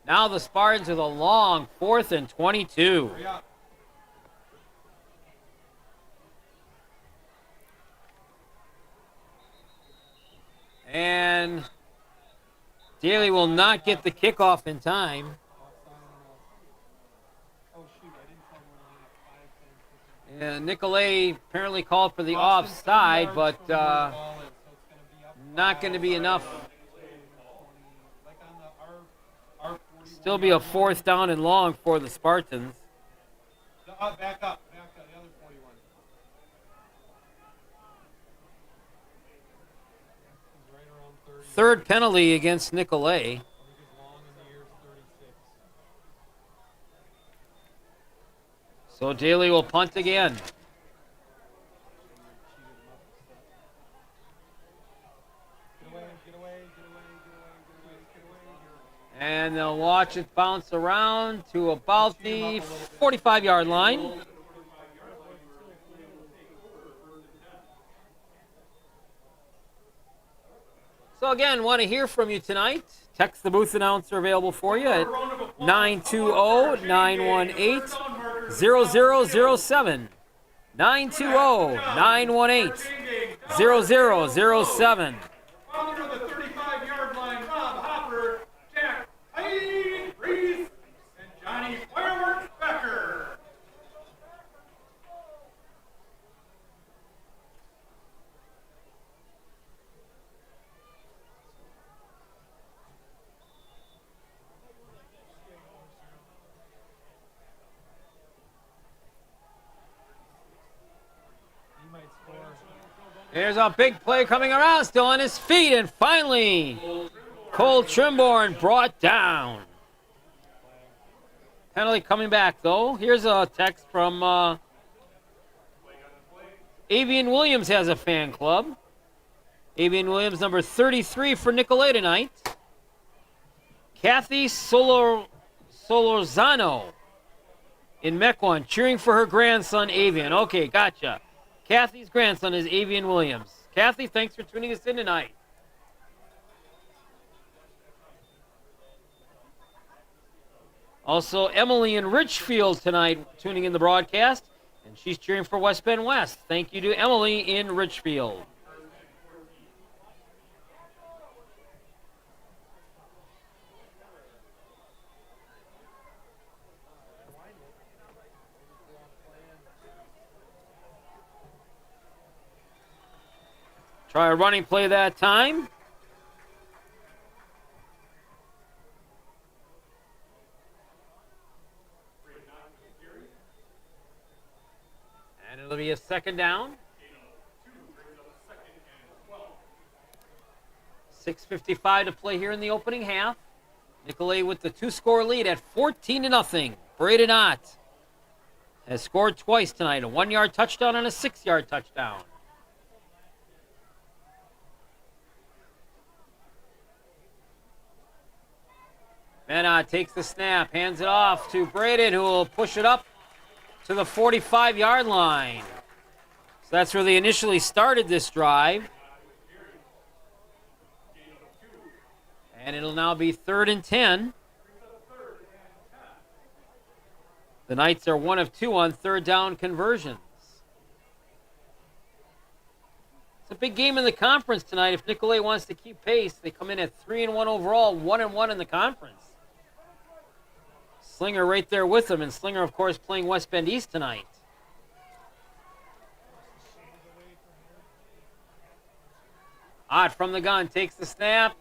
Now the Spartans with a long 4th and 22. Yeah. And Daly will not get the kickoff in time. Oh, shoot, I didn't tell him And Nicolet apparently called for the offside, but not going to be enough. Still be a 4th down and long for the Spartans. Back up, the other 41. He's right around 30. 3rd penalty against Nicolet. I think his long in the year is 36. So Daly will punt again. Get away. And they'll watch it bounce around to about the 45-yard line. So again, want to hear from you tonight. Text the booth announcer available for you at 920-918-0007. 920-918-0007. Found him at the 35-yard line, Rob Hopper, Jack Heidi Reese, and Johnny Fireworks Becker. There's a big play coming around, still on his feet, and finally, Cole Trimborn brought down. Penalty coming back, though. Here's a text from Avian Williams has a fan club. Avian Williams, number 33 for Nicolet tonight. Kathy Solorzano in Mequon, cheering for her grandson, Avian. Okay, gotcha. Kathy's grandson is Avian Williams. Kathy, thanks for tuning us in tonight. Also, Emily in Richfield tonight tuning in the broadcast, and she's cheering for West Bend West. Thank you to Emily in Richfield. Try a running play that time. And it'll be a second down. 6:55 to play here in the opening half. Nicolet with the 2-score lead at 14-0. Braden Ott has scored twice tonight, a 1-yard touchdown and a 6-yard touchdown. Ott takes the snap, hands it off to Braden, who will push it up to the 45-yard line. So that's where they initially started this drive. And it'll now be 3rd and 10. The Knights are 1 of 2 on third down conversions. It's a big game in the conference tonight. If Nicolet wants to keep pace, they come in at 3-1 overall, 1-1 in the conference. Slinger right there with them, and Slinger, of course, playing West Bend East tonight. Ott from the gun takes the snap.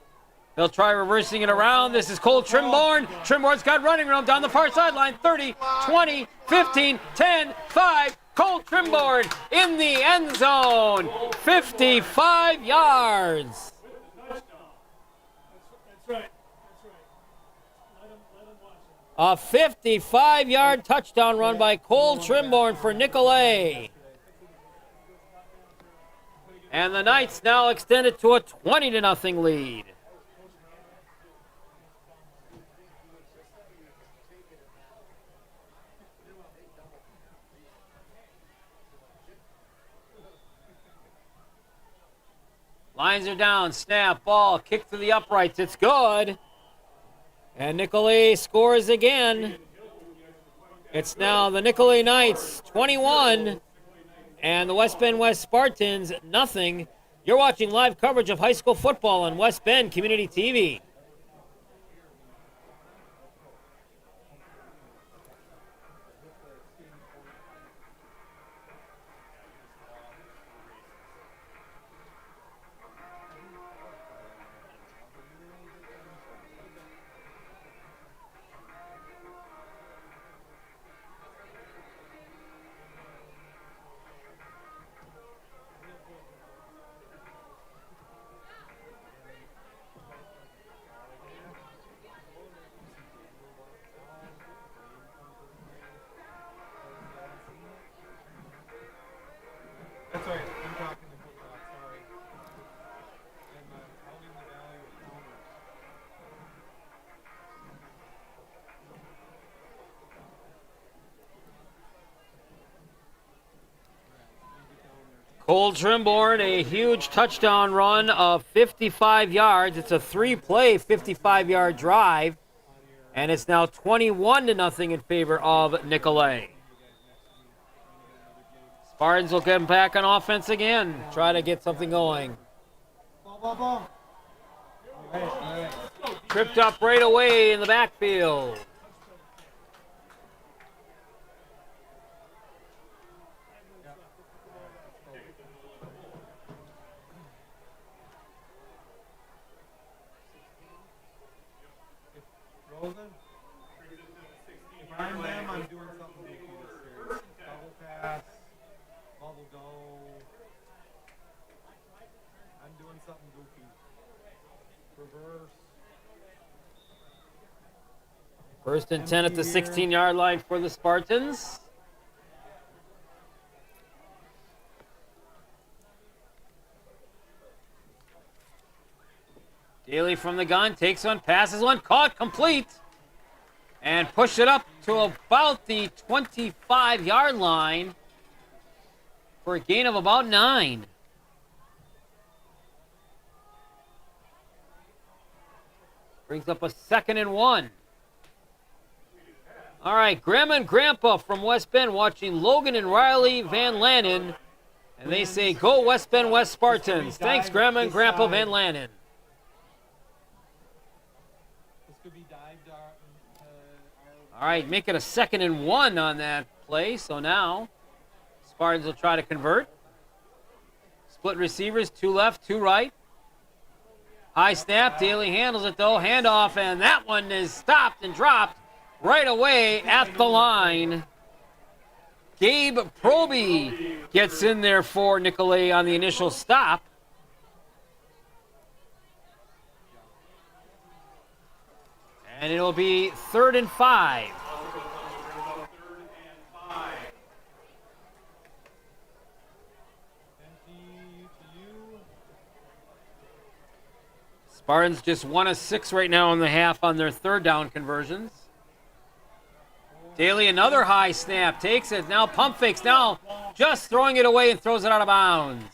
They'll try reversing it around. This is Cole Trimborn. Trimborn's got running room down the far sideline. 30, 20, 15, 10, 5. Cole Trimborn in the end zone. 55 yards. That's right. A 55-yard touchdown run by Cole Trimborn for Nicolet. And the Knights now extend it to a 20-0 lead. Lines are down, snap, ball, kick to the uprights. It's good. And Nicolet scores again. It's now the Nicolet Knights 21 and the West Bend West Spartans nothing. You're watching live coverage of high school football on West Bend Community TV. That's right. I'm talking to football. Sorry. I'm out in the valley with Palmer. Cole Trimborn, a huge touchdown run of 55 yards. It's a 3-play 55-yard drive, and it's now 21-0 in favor of Nicolet. Spartans will get him back on offense again, try to get something going. Ball. All right. Tripped up right away in the backfield. Rosen? If I'm them, I'm doing something big here. Double pass, bubble go. something goofy. Reverse. First and 10 at the 16-yard line for the Spartans. Daly from the gun, takes one, passes one, caught, complete. And push it up to about the 25-yard line for a gain of about 9. Brings up a 2nd and 1. All right, Grandma and Grandpa from West Bend watching Logan and Riley Van Lannen. And they say, go West Bend West Spartans. Thanks, Grandma and Grandpa Van Lannen. This could be dived All right, make it a 2nd and 1 on that play. So now Spartans will try to convert. Split receivers, 2 left, 2 right. High snap, Daly handles it though, handoff, and that one is stopped and dropped right away at the line. Gabe Proby gets in there for Nicolet on the initial stop. And it'll be 3rd and 5. Spartans just 1 of 6 right now in the half on their 3rd down conversions. Daly, another high snap, takes it. Now pump fakes, now just throwing it away and throws it out of bounds.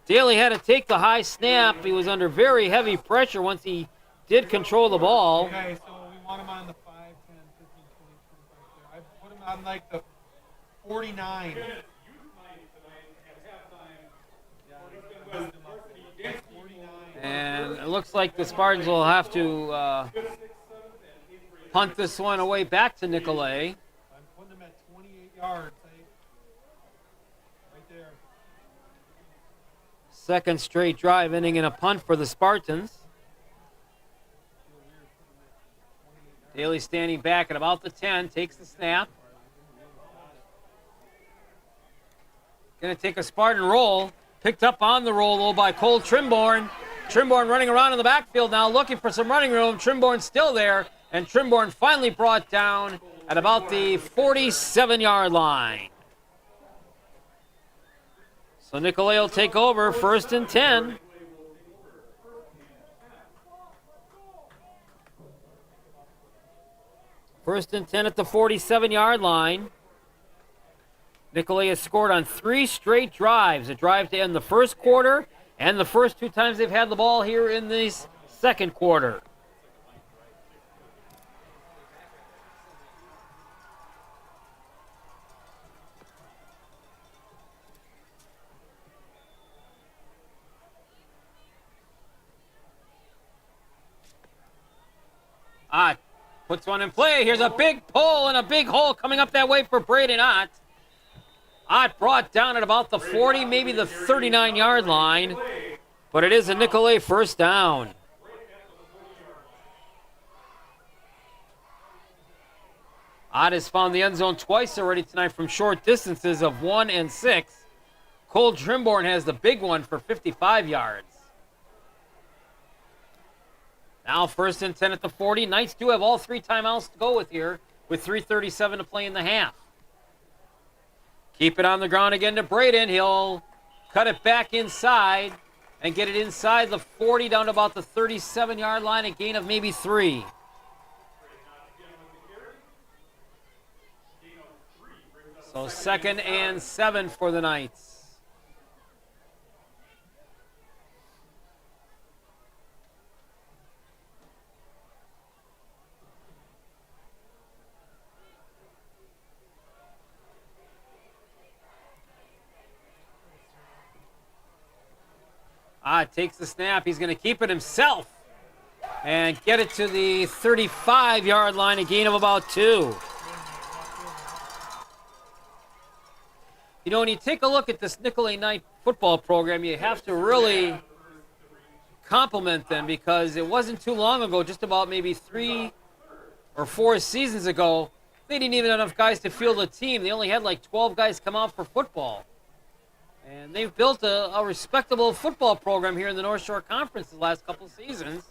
Daly had to take the high snap. He was under very heavy pressure once he did control the ball. Okay, so we want him on the 5, 10, 15, 20, 25 there. I put him on like the 49. And it looks like the Spartans will have to punt this one away back to Nicolet. I'm putting him at 28 yards. Right there. Second straight drive ending in a punt for the Spartans. Daly standing back at about the 10, takes the snap. Going to take a Spartan roll. Picked up on the roll, though, by Cole Trimborn. Trimborn running around in the backfield now, looking for some running room. Trimborn still there, and Trimborn finally brought down at about the 47-yard line. So Nicolet will take over, 1st and 10. First and 10 at the 47-yard line. Nicolet has scored on 3 straight drives. A drive to end the first quarter and the first 2 times they've had the ball here in this second quarter. Puts one in play. Here's a big pull and a big hole coming up that way for Braden Ott. Ott brought down at about the 40, maybe the 39-yard line. But it is a Nicolet first down. Ott has found the end zone twice already tonight from short distances of 1 and 6. Cole Trimborn has the big one for 55 yards. Now 1st and 10 at the 40. Knights do have all 3 timeouts to go with here with 3:37 to play in the half. Keep it on the ground again to Braden. He'll cut it back inside and get it inside the 40 down to about the 37-yard line, a gain of maybe 3. So 2nd and 7 for the Knights. Takes the snap. He's going to keep it himself and get it to the 35-yard line, a gain of about 2. You know, when you take a look at this Nicolet Knight football program, you have to really compliment them because it wasn't too long ago, just about maybe 3 or 4 seasons ago, they didn't even have enough guys to field a team. They only had like 12 guys come out for football. And they've built a respectable football program here in the North Shore Conference the last couple of seasons.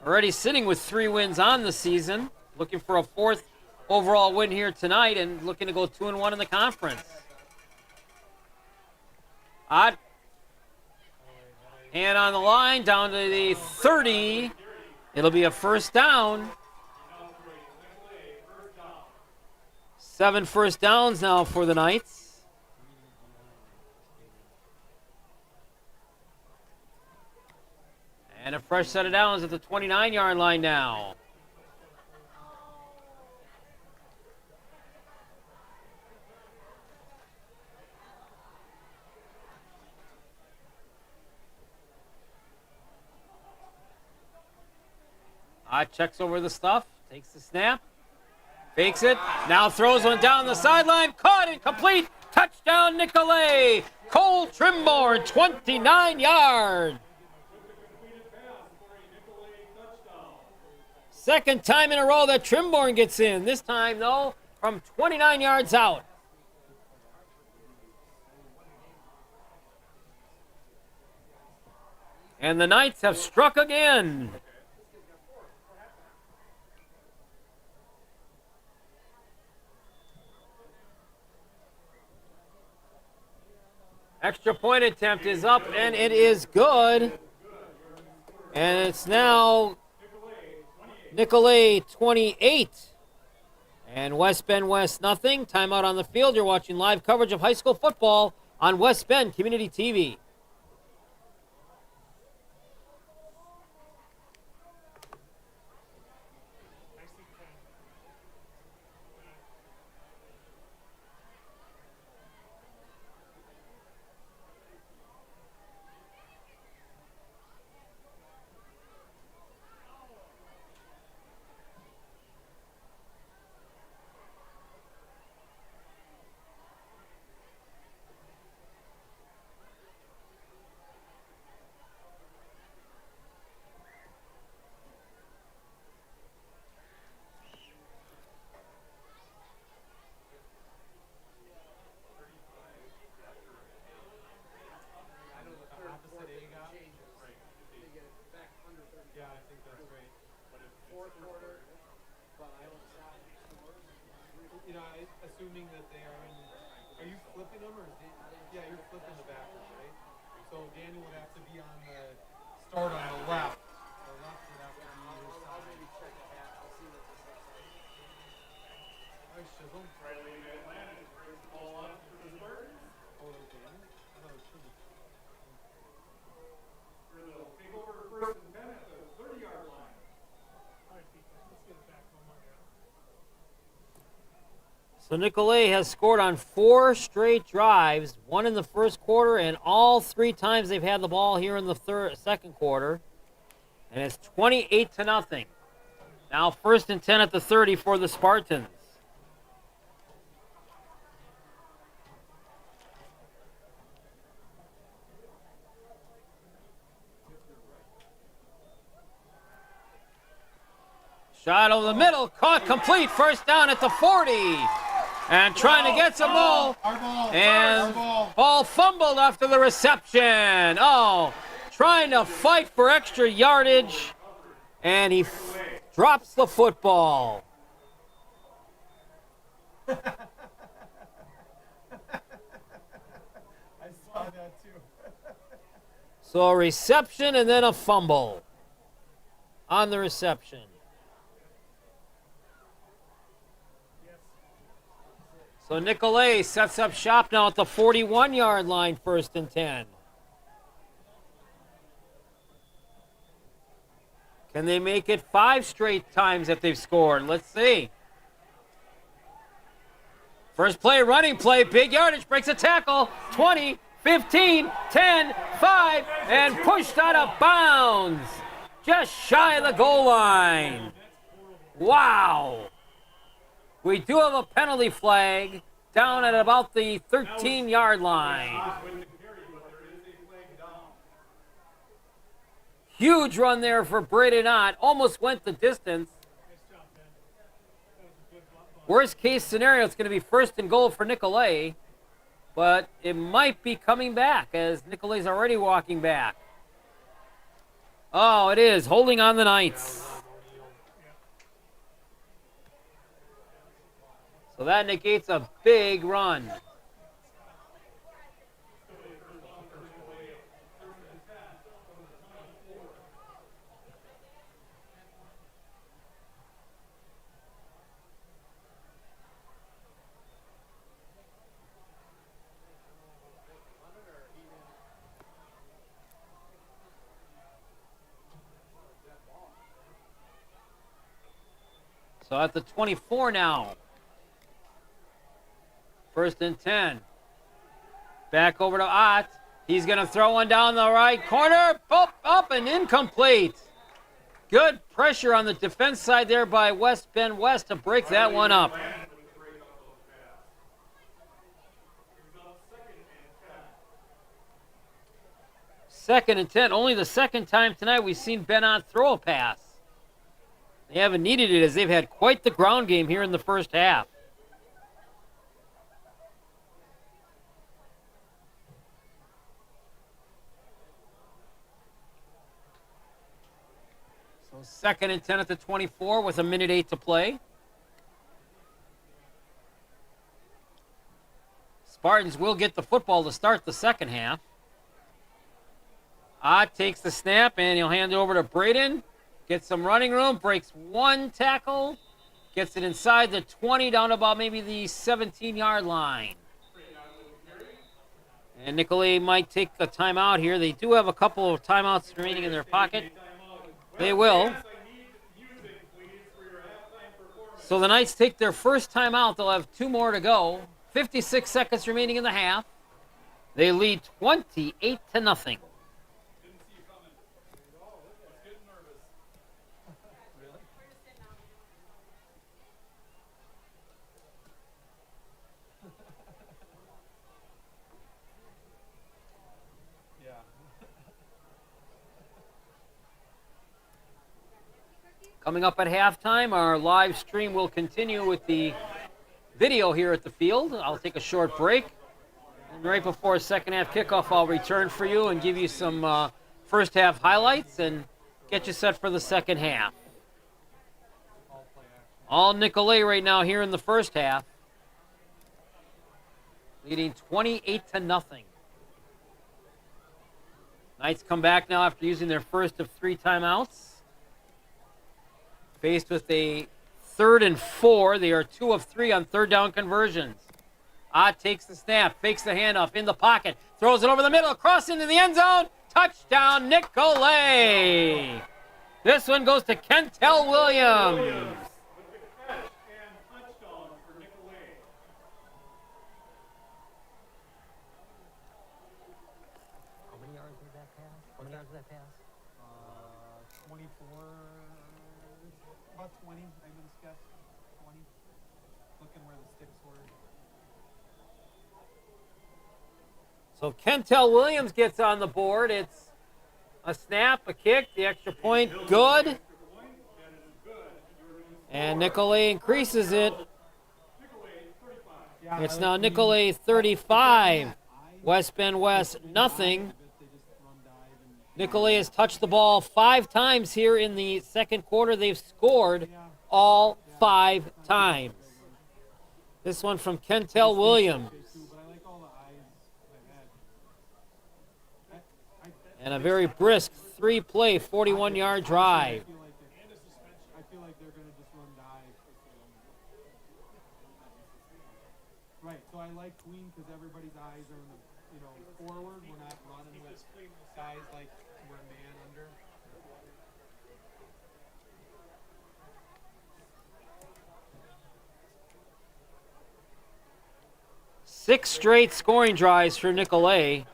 Already sitting with 3 wins on the season. Looking for a 4th overall win here tonight and looking to go 2-1 in the conference. Odd. And on the line, down to the 30. It'll be a first down. 7 first downs now for the Knights. And a fresh set of downs at the 29-yard line now. Checks over the stuff, takes the snap, fakes it, now throws one down the sideline, caught and complete, touchdown Nicolet, Cole Trimborn, 29 yards. Second time in a row that Trimborn gets in, this time though from 29 yards out. And the Knights have struck again. Extra point attempt is up, and it is good. And it's now Nicolet 28. And West Bend West nothing. Timeout on the field. You're watching live coverage of high school football on West Bend Community TV. Assuming that they are you flipping them or yeah, you're flipping the backwards, right? So Daniel would have to be on the start on the left. The left would have to be your side. Nice chisel. Riley Atlantic brings the ball up for the Spartans. Oh, that was Daniel? I thought it was chisel. They'll take over first and 10 at the 30-yard line. So Nicolet has scored on 4 straight drives, 1 in the first quarter, and all 3 times they've had the ball here in the second quarter. And it's 28-0. Now first and 10 at the 30 for the Spartans. Shot over the middle, caught complete, first down at the 40. And trying to get some ball. And ball fumbled after the reception. Oh, trying to fight for extra yardage. And he drops the football. I saw that too. So a reception and then a fumble on the reception. So Nicolet sets up shop now at the 41-yard line, first and 10. Can they make it 5 straight times that they've scored? Let's see. First play, running play, big yardage, breaks a tackle. 20, 15, 10, 5, and pushed out of bounds. Just shy of the goal line. Wow. We do have a penalty flag down at about the 13-yard line. Huge run there for Braden Ott. Almost went the distance. Worst case scenario, it's going to be first and goal for Nicolet. but it might be coming back as Nicolet's already walking back. Oh, it is. Holding on the Knights. So that negates a big run. So at the 24 now. 1st and 10. Back over to Ott. He's going to throw one down the right corner. Up and incomplete. Good pressure on the defense side there by West Bend West to break that one up. 2nd and 10. Only the second time tonight we've seen Ben Ott throw a pass. They haven't needed it as they've had quite the ground game here in the first half. So 2nd and 10 at the 24 with 1:08 to play. Spartans will get the football to start the second half. Ott takes the snap and he'll hand it over to Braden. Gets some running room, breaks one tackle, gets it inside the 20 down to about maybe the 17-yard line. And Nicolet might take a timeout here. They do have a couple of timeouts remaining in their pocket. They will. So the Knights take their first timeout. They'll have 2 more to go. 56 seconds remaining in the half. They lead 28-0. Coming up at halftime, our live stream will continue with the video here at the field. I'll take a short break. And right before second half kickoff, I'll return for you and give you some first half highlights and get you set for the second half. All Nicolet right now here in the first half, leading 28-0. Knights come back now after using their first of 3 timeouts. Faced with a 3rd and 4. They are 2 of 3 on 3rd down conversions. Ott takes the snap, fakes the handoff in the pocket, throws it over the middle, across into the end zone. Touchdown, Nicolet. This one goes to Kentel Williams. How many yards was that pass? 24, about 20, I'm going to guess. 20. Looking where the sticks were. So Kentel Williams gets on the board. It's a snap, a kick, the extra point, good. And Nicolet increases it. It's now Nicolet 35. West Bend West, nothing. Nicolet has touched the ball 5 times here in the second quarter. They've scored all 5 times. This one from Kentel Williams. And a very brisk 3-play, 41-yard drive. I feel like they're going to just run dive. Right, so I like Queen because everybody's eyes are in the, forward. We're not running with guys like we're man under. Six straight scoring drives for Nicolet,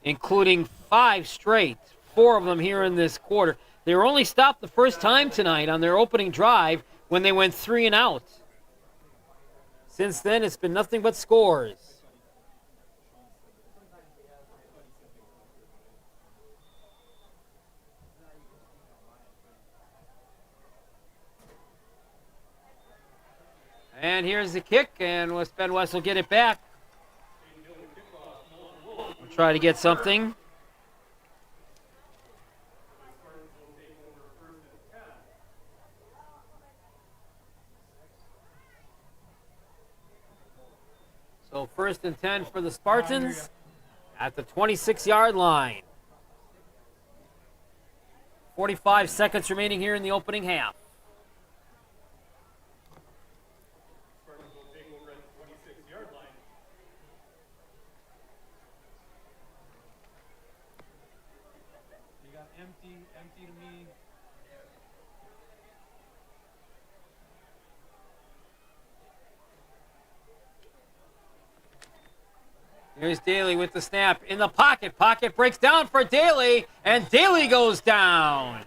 including 5 straight, 4 of them here in this quarter. They were only stopped the first time tonight on their opening drive when they went 3 and out. Since then, it's been nothing but scores. And here's the kick, and West Bend West will get it back. try to get something. Spartans will take over first and 10. So 1st and 10 for the Spartans at the 26-yard line. 45 seconds remaining here in the opening half. Spartans will take over at the 26-yard line. You got empty to me. Here's Daly with the snap in the pocket. Pocket breaks down for Daly, and Daly goes down.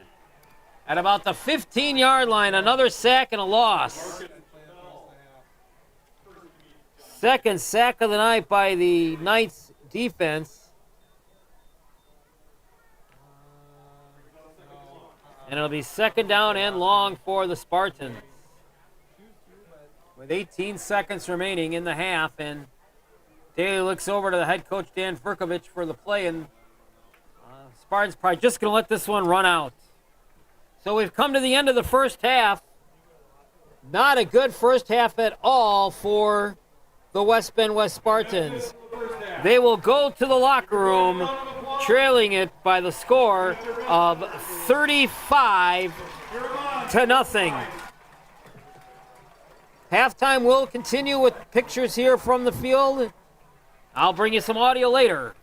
At about the 15-yard line, another sack and a loss. Second sack of the night by the Knights defense. And it'll be 2nd down and long for the Spartans. With 18 seconds remaining in the half, and Daly looks over to the head coach, Dan Verkovich, for the play, and Spartans probably just going to let this one run out. So we've come to the end of the first half. Not a good first half at all for the West Bend West Spartans. They will go to the locker room trailing it by the score of 35-0. Halftime will continue with pictures here from the field. I'll bring you some audio later.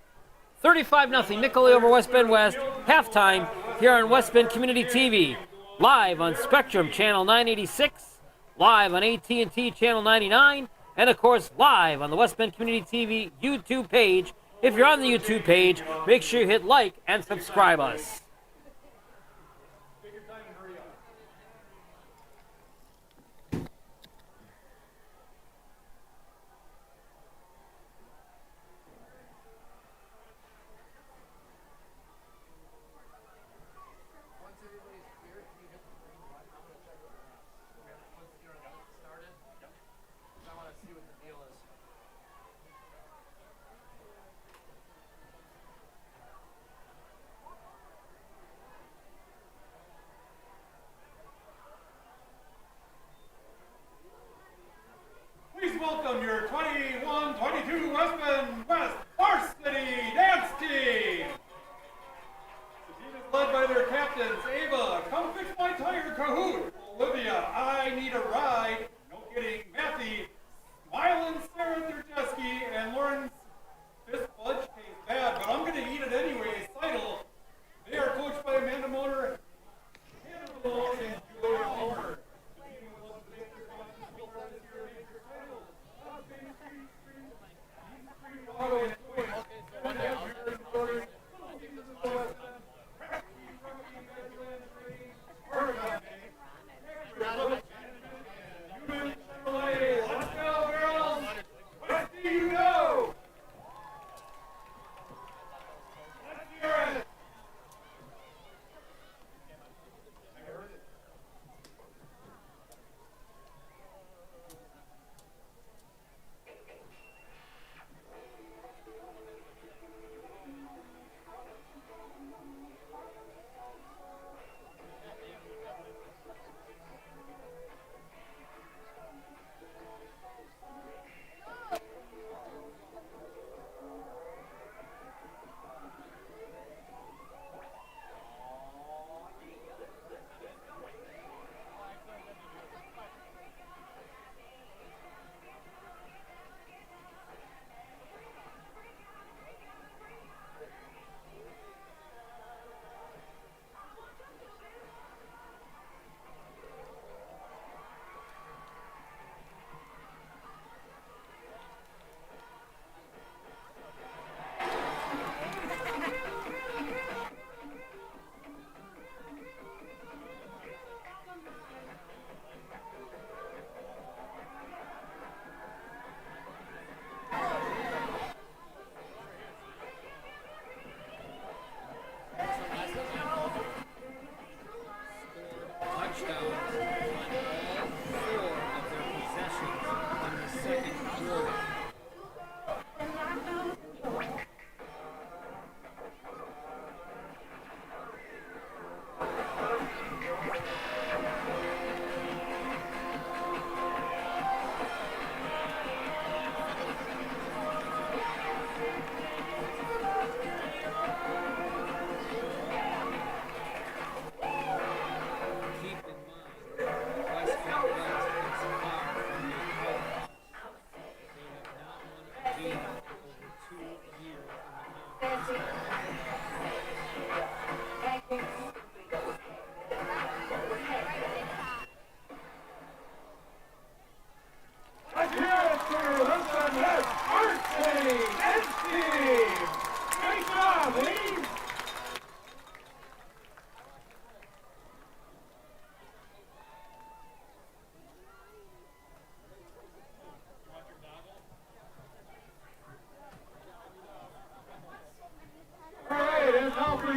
35-0, Nicolet over West Bend West. Halftime here on West Bend Community TV. Live on Spectrum Channel 986. Live on AT&T Channel 99. And, of course, live on the West Bend Community TV YouTube page. If you're on the YouTube page, make sure you hit like and subscribe us. Take your time and hurry up. Once everybody's clear, can you hit the green button? I'm gonna check it out. Okay, once you're started, I want to see what the deal is. Please welcome your 21-22 West Bend West Varsity Dance Team. The team is led by their captains, Ava, Come Fix My Tire, Cahoot, Olivia, I Need a Ride, no kidding, Matthew, Smile and Sarah Thurjeski, and Lauren's Fist Fudge tastes bad, but I'm going to eat it anyway, Seidel. They are coached by Amanda Motor, Hannah Malone, and Julia Howard.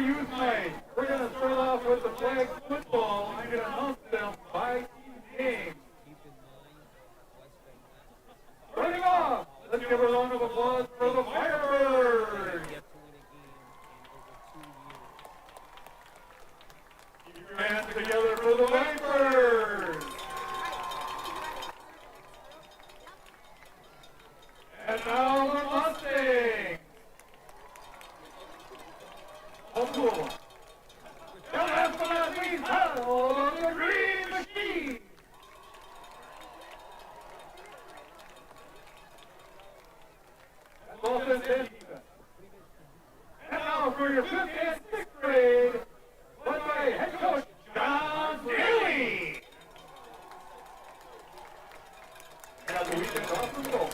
youth night. We're going to start off with the flag football. I'm going to announce them by team name. Starting off, let's give a round of applause for the Firebirds. Keep your hands together for the Vipers. And now the Mustangs. Oh, cool. And last but not least, hello, the Green Machine. That's offense and defense. And now for your 5th and 6th grade, led by head coach John Daly. And the weekend off from goal.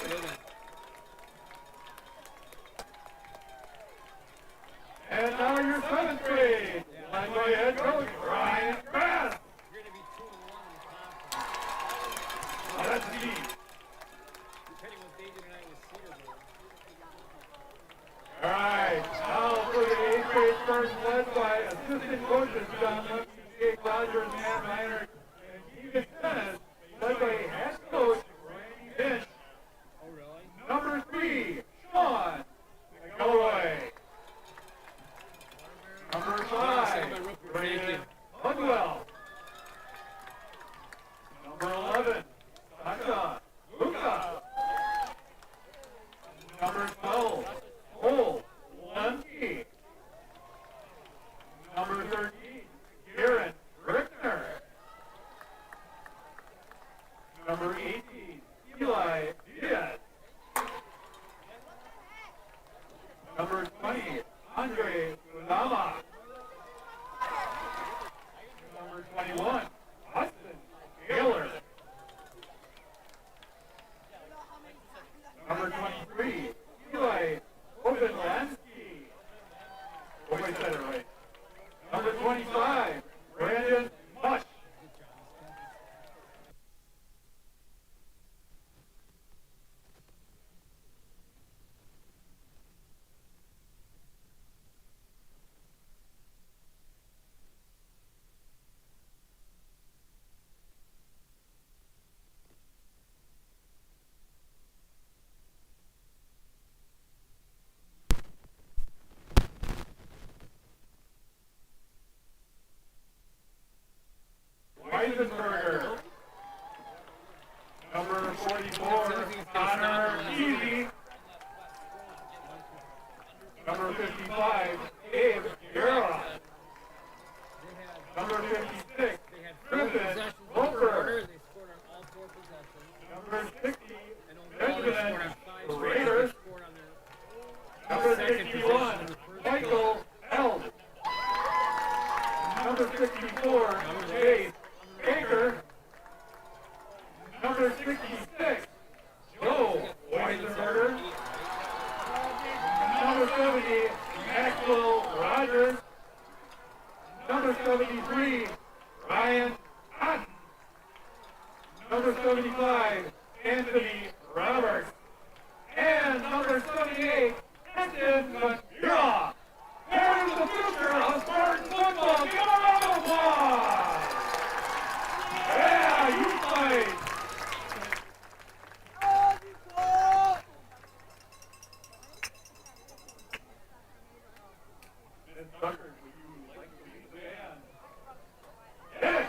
And now your 7th grade, led by head coach Brian Grass. You're going to be 2-1 in the conference. Oh, that's deep. Depending what they did tonight with Cedarburg. All right, now for the 8th grade first, led by assistant coaches John Levy, Jake Rogers, Matt Reiner, and Keegan Dennis, led by head coach Randy Finch. Oh, really? Number 3, Sean McElroy. Number 5, Brandon Hudwell. Number 11, Sasha Luca. Number 12, Cole Lemke. Number 13, Garrett Rickner. Number 18, Eli Diaz. Number 20, Andre Lama. Number 21, Hudson Taylor. Number 23, Eli Obenlansky. Hope I said it right. Number 25, Brandon Mush. Weisenberger. Number 44, Connor Easy. Number 55, Dave Guerra. Number 56, Griffin Roper. They scored on all 4 possessions. Number 60, And overall, they Benjamin scored on 5 Raiders. They scored on their Number second 61, possession in the first Michael Eld. Number 64, Chase Baker. Number 66, Joe Weisenberger. Number 70, Maxwell Rogers. Number 73, Ryan Otten. Number 75, Anthony Roberts. And number 78, Brendan McGraw. There's the future of Spartan football. Give a round of applause. Yeah, you fight. Ms. Tucker, would you like to lead the band? Hit it.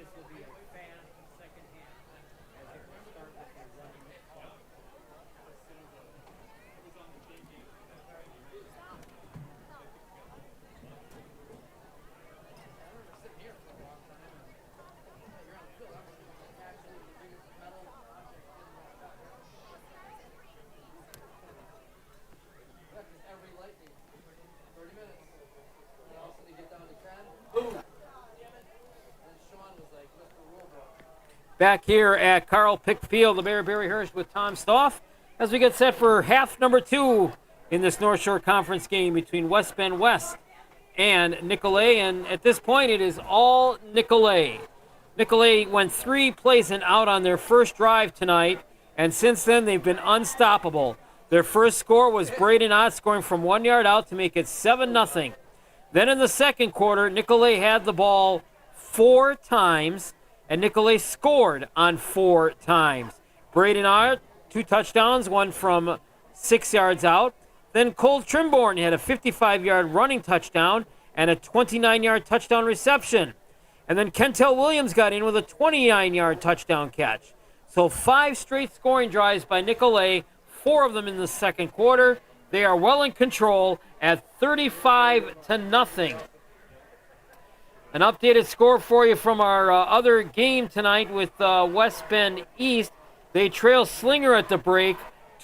this will be a fast second half as it will start with a running clock. Back here at Carl Pick Field, the Mayor Barry Hirsch with Tom Stoff as we get set for half number 2 in this North Shore Conference game between West Bend West and Nicolet. And at this point, it is all Nicolet. Nicolet went 3 plays and out on their first drive tonight, and since then they've been unstoppable. Their first score was Braden Ott scoring from 1 yard out to make it 7-0. Then in the second quarter, Nicolet had the ball 4 times, and Nicolet scored on 4 times. Braden Ott, 2 touchdowns, one from 6 yards out. Then Cole Trimborn had a 55-yard running touchdown and a 29-yard touchdown reception. And then Kentel Williams got in with a 29-yard touchdown catch. So 5 straight scoring drives by Nicolet, 4 of them in the second quarter. They are well in control at 35-0. An updated score for you from our other game tonight with West Bend East. They trail Slinger at the break,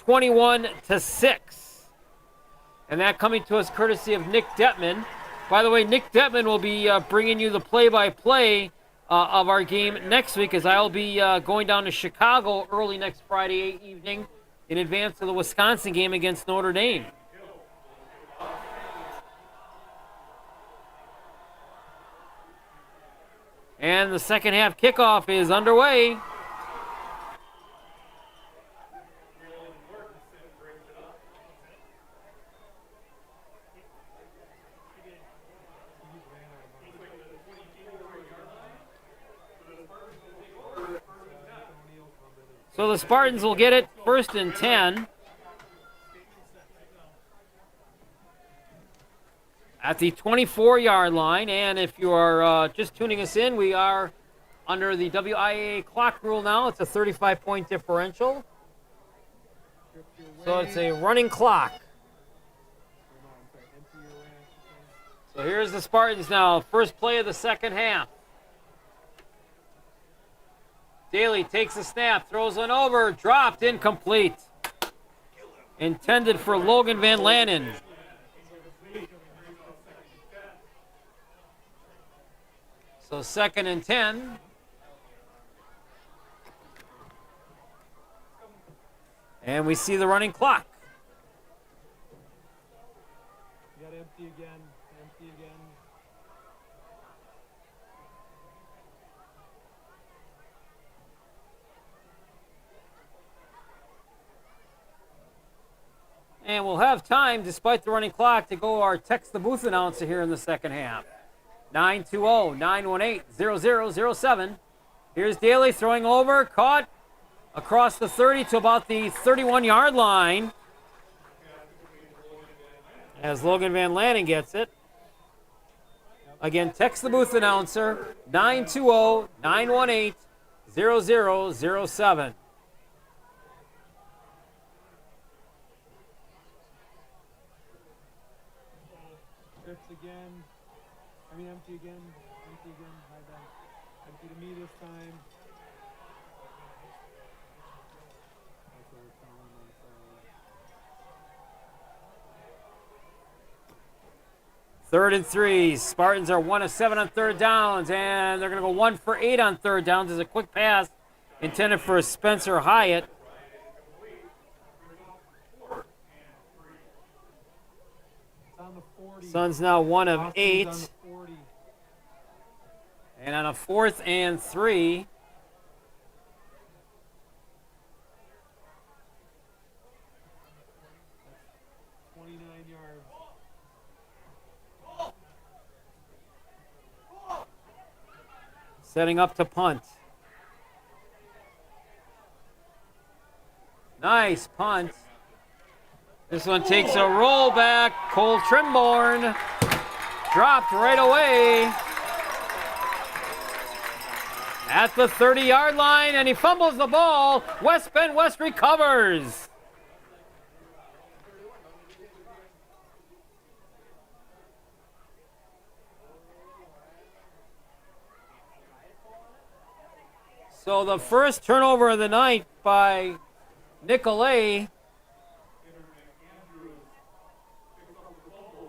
21-6. And that coming to us courtesy of Nick Detman. By the way, Nick Detman will be bringing you the play-by-play of our game next week, as I'll be going down to Chicago early next Friday evening in advance of the Wisconsin game against Notre Dame. And the second half kickoff is underway. So the Spartans will get it 1st and 10. At the 24-yard line, and if you are just tuning us in, we are under the WIAA clock rule now. It's a 35-point differential. So it's a running clock. So here's the Spartans now. First play of the second half. Daly takes a snap, throws one over, dropped, incomplete. Intended for Logan Van Lannen. So 2nd and 10. And we see the running clock. You got empty again. And we'll have time, despite the running clock, to go our text the booth announcer here in the second half. 920-918-0007. Here's Daly throwing over, caught across the 30 to about the 31-yard line. As Logan Van Lannen gets it. Again, text the booth announcer, 920-918-0007. Empty again. My bad. Empty to me this time. That's what we're calling on 3rd and 3. Spartans are 1 of 7 on third downs, and they're going to go 1 for 8 on third downs. There's a quick pass intended for Spencer Hyatt. on the 40. Suns now 1 of Austin's 8. on the 40. And on a 4th and 3. That's 29 yards. Setting up to punt. Nice punt. This one takes a rollback. Cole Trimborn dropped right away. at the 30-yard line, and he fumbles the ball. West Bend West recovers. So the first turnover of the night by Nicolet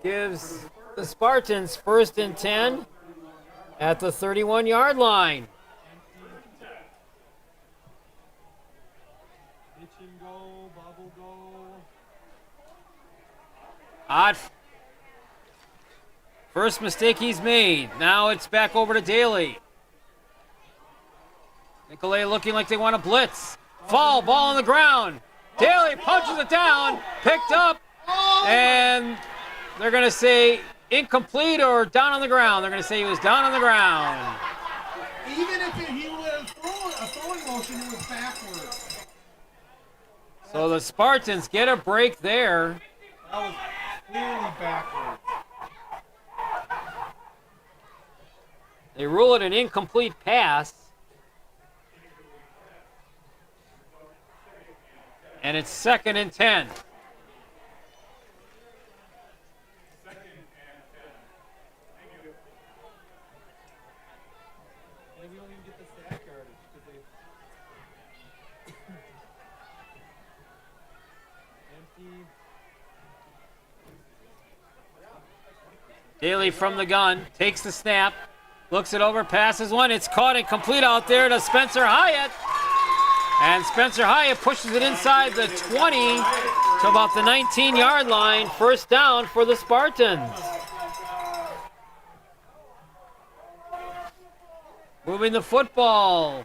gives the Spartans 1st and 10 at the 31-yard line. Pitch and go, bubble go. Odd. First mistake he's made. Now it's back over to Daly. Nicolet looking like they want to blitz. Ball on the ground. Daly punches it down, picked up, and they're going to say incomplete or down on the ground. They're going to say he was down on the ground. Even if he was a throwing motion, it was backwards. So the Spartans get a break there. That was clearly backwards. They rule it an incomplete pass. And it's 2nd and 10. And we don't even get the sack yardage because they empty. Daly from the gun, takes the snap, looks it over, passes one. It's caught and complete out there to Spencer Hyatt. And Spencer Hyatt pushes it inside the 20 to about the 19-yard line. First down for the Spartans. Moving the football,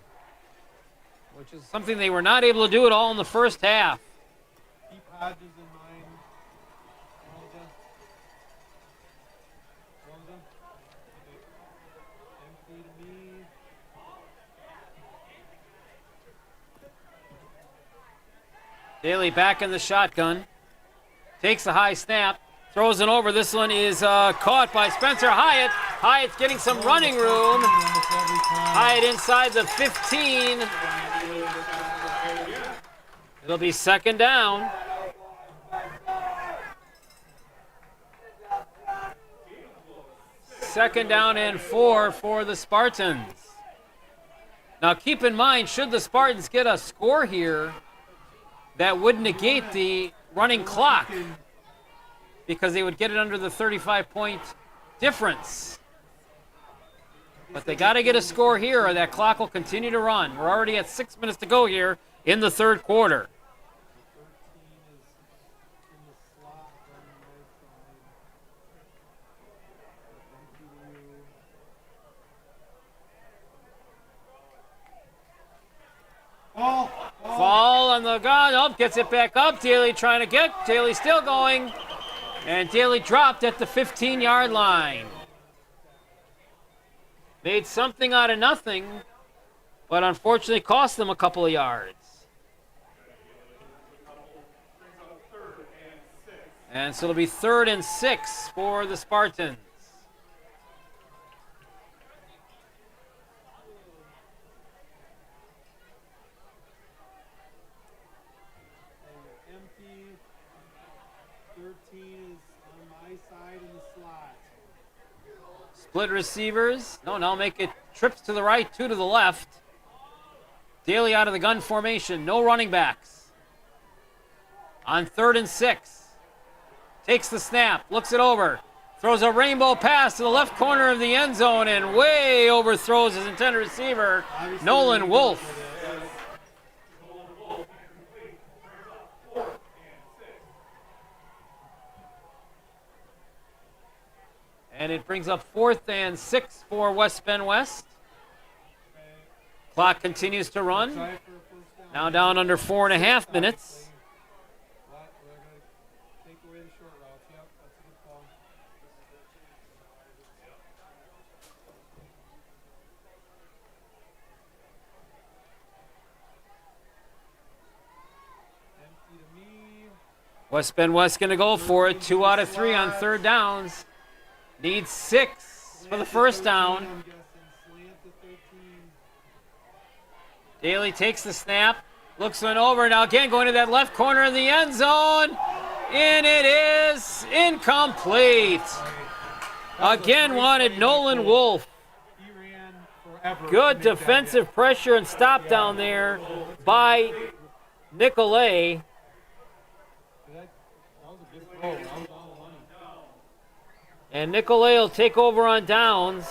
which is something they were not able to do at all in the first half. Keep Hodges in mind. Rosa. Empty to me. Daly back in the shotgun. Takes the high snap. Throws it over. This one is caught by Spencer Hyatt. Hyatt's getting some running room. Hyatt inside the 15. It'll be 2nd down. Second down and 4 for the Spartans. Now keep in mind, should the Spartans get a score here, that would negate the running clock because they would get it under the 35-point difference. But they got to get a score here or that clock will continue to run. We're already at 6 minutes to go here in the 3rd quarter. 13 is in the slot on my side. Fall on the gun. Oh, gets it back up. Daly trying to get. Daly still going. And Daly dropped at the 15-yard line. Made something out of nothing, but unfortunately cost them a couple of yards. And so it'll be 3rd and 6 for the Spartans. Empty. 13 is on my side in the slot. Split receivers. No, now make it trips to the right, 2 to the left. Daly out of the gun formation. No running backs. On 3rd and 6. Takes the snap. Looks it over. Throws a rainbow pass to the left corner of the end zone and way overthrows his intended receiver, Nolan Wolf. And it brings up 4th and 6 for West Bend West. Clock continues to run. Now down under 4.5 minutes. Take away the short routes. Yep, that's a good call. Empty to me. West Bend West going to go for it. 2 out of 3 on 3rd downs. Needs 6 for the first down. I'm guessing slant to 13. Daly takes the snap, looks one over, now again going to that left corner of the end zone, and it is incomplete. Again wanted Nolan Wolf. He ran forever. Good defensive pressure and stop down there by Nicolet. That was a good throw. That was all the money. And Nicolet will take over on downs.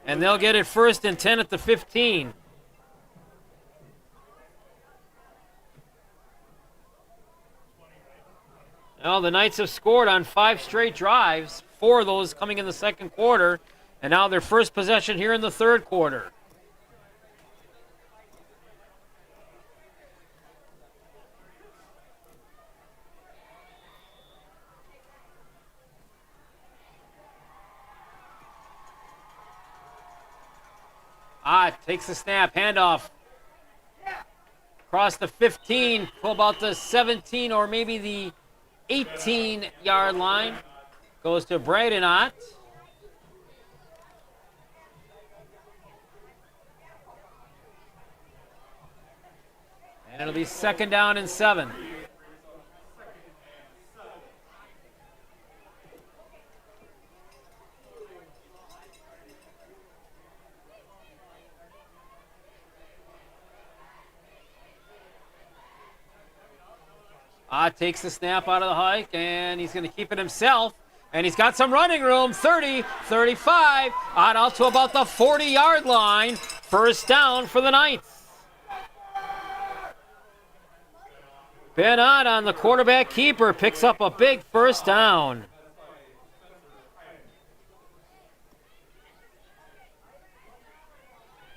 And they'll get it 1st and 10 at the 15. Well, the Knights have scored on 5 straight drives, 4 of those coming in the second quarter, and now their first possession here in the third quarter. Takes the snap, handoff. Across the 15, to about the 17 or maybe the 18-yard line. Goes to Braden Ott. And it'll be 2nd down and 7. Takes the snap out of the hike, and he's going to keep it himself. And he's got some running room, 30, 35, out to about the 40-yard line. 1st down for the Knights. Ben Ott on the quarterback keeper picks up a big 1st down.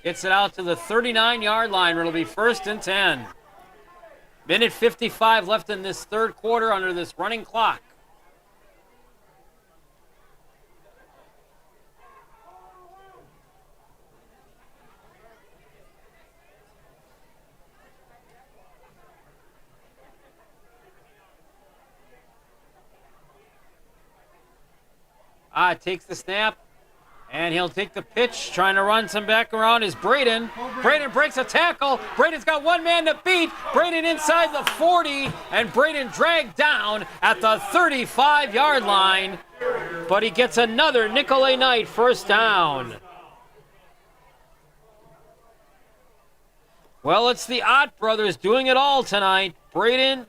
Gets it out to the 39-yard line, where it'll be 1st and 10. Minute 55 left in this third quarter under this running clock. Takes the snap, and he'll take the pitch. Trying to run some back around is Braden. Braden breaks a tackle. Braden's got one man to beat. Braden inside the 40, and Braden dragged down at the 35-yard line. But he gets another Nicolet Knight 1st down. Well, it's the Ott brothers doing it all tonight. Braden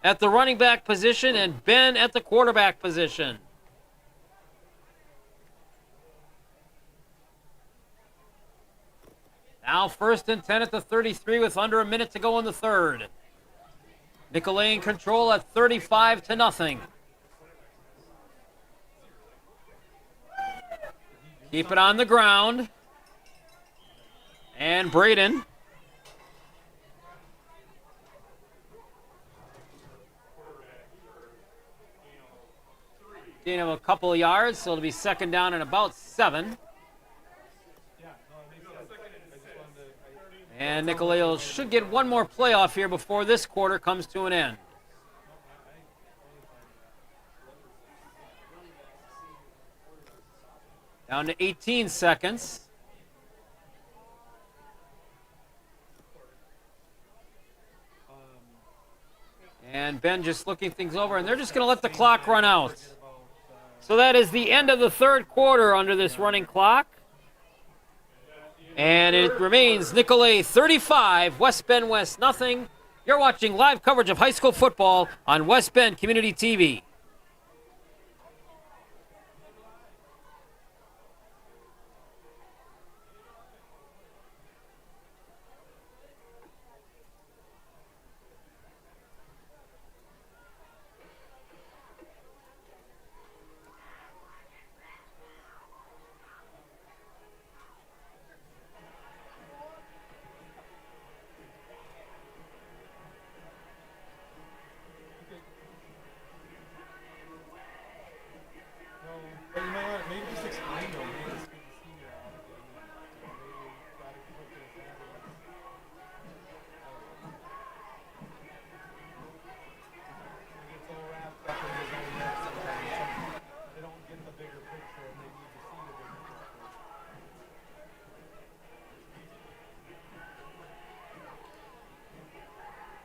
at the running back position and Ben at the quarterback position. Now 1st and 10 at the 33 with under a minute to go in the third. Nicolet in control at 35-0. Keep it on the ground. And Braden. Gain of a couple of yards, so it'll be 2nd down and about 7. And Nicolet should get one more playoff here before this quarter comes to an end. Down to 18 seconds. And Ben just looking things over, and they're just going to let the clock run out. So that is the end of the third quarter under this running clock. And it remains Nicolet 35, West Bend West nothing. You're watching live coverage of high school football on West Bend Community TV.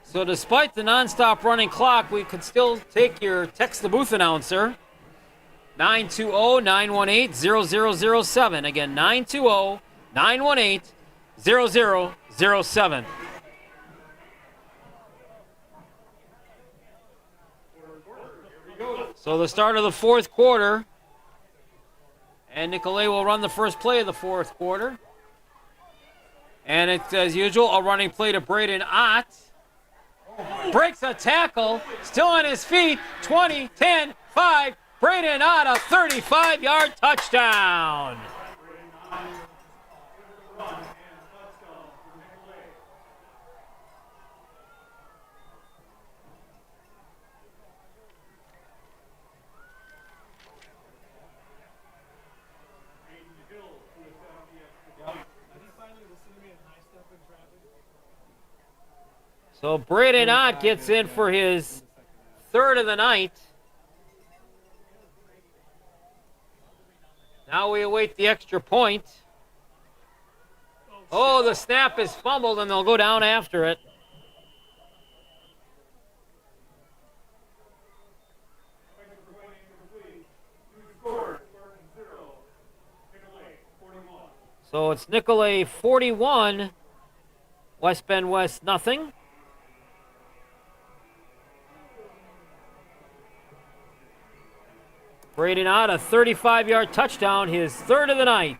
So despite the nonstop running clock, we could still take your text the booth announcer. 920-918-0007. Again, 920-918-0007. So the start of the fourth quarter. And Nicolet will run the first play of the fourth quarter. And it's, as usual, a running play to Braden Ott. Breaks a tackle, still on his feet. 20, 10, 5. Braden Ott, a 35-yard touchdown. So Braden Ott gets in for his third of the night. Now we await the extra point. Oh, the snap is fumbled, and they'll go down after it. So it's Nicolet 41, West Bend West nothing. Braden Ott, a 35-yard touchdown, his third of the night.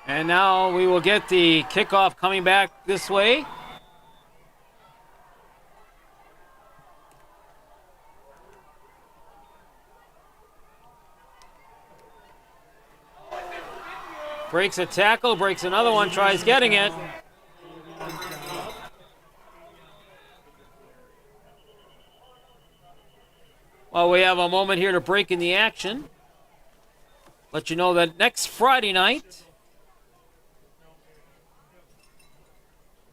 And now we will get the kickoff coming back this way. Breaks a tackle, breaks another one, tries getting it. Well, we have a moment here to break in the action. Let you know that next Friday night,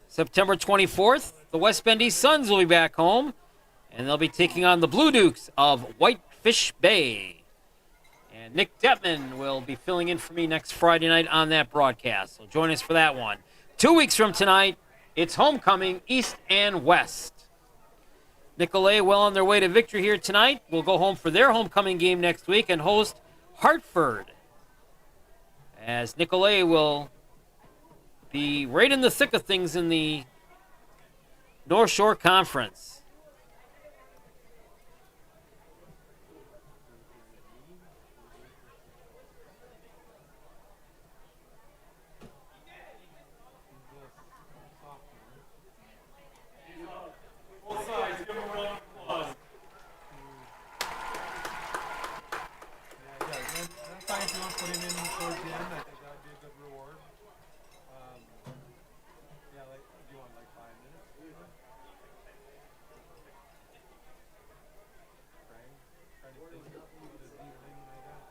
September 24th, the West Bend East Suns will be back home, and they'll be taking on the Blue Dukes of Whitefish Bay. And Nick Detman will be filling in for me next Friday night on that broadcast, so join us for that one. 2 weeks from tonight, it's homecoming, East and West. Nicolet well on their way to victory here tonight. Will go home for their homecoming game next week and host Hartford, as Nicolet will be right in the thick of things in the North Shore Conference. Both sides, give him a round of applause. That's fine if you want to put him in towards the end. I think that would be a good reward. Yeah, like, do you want like 5 minutes? Right? Try to think of what is evening like that.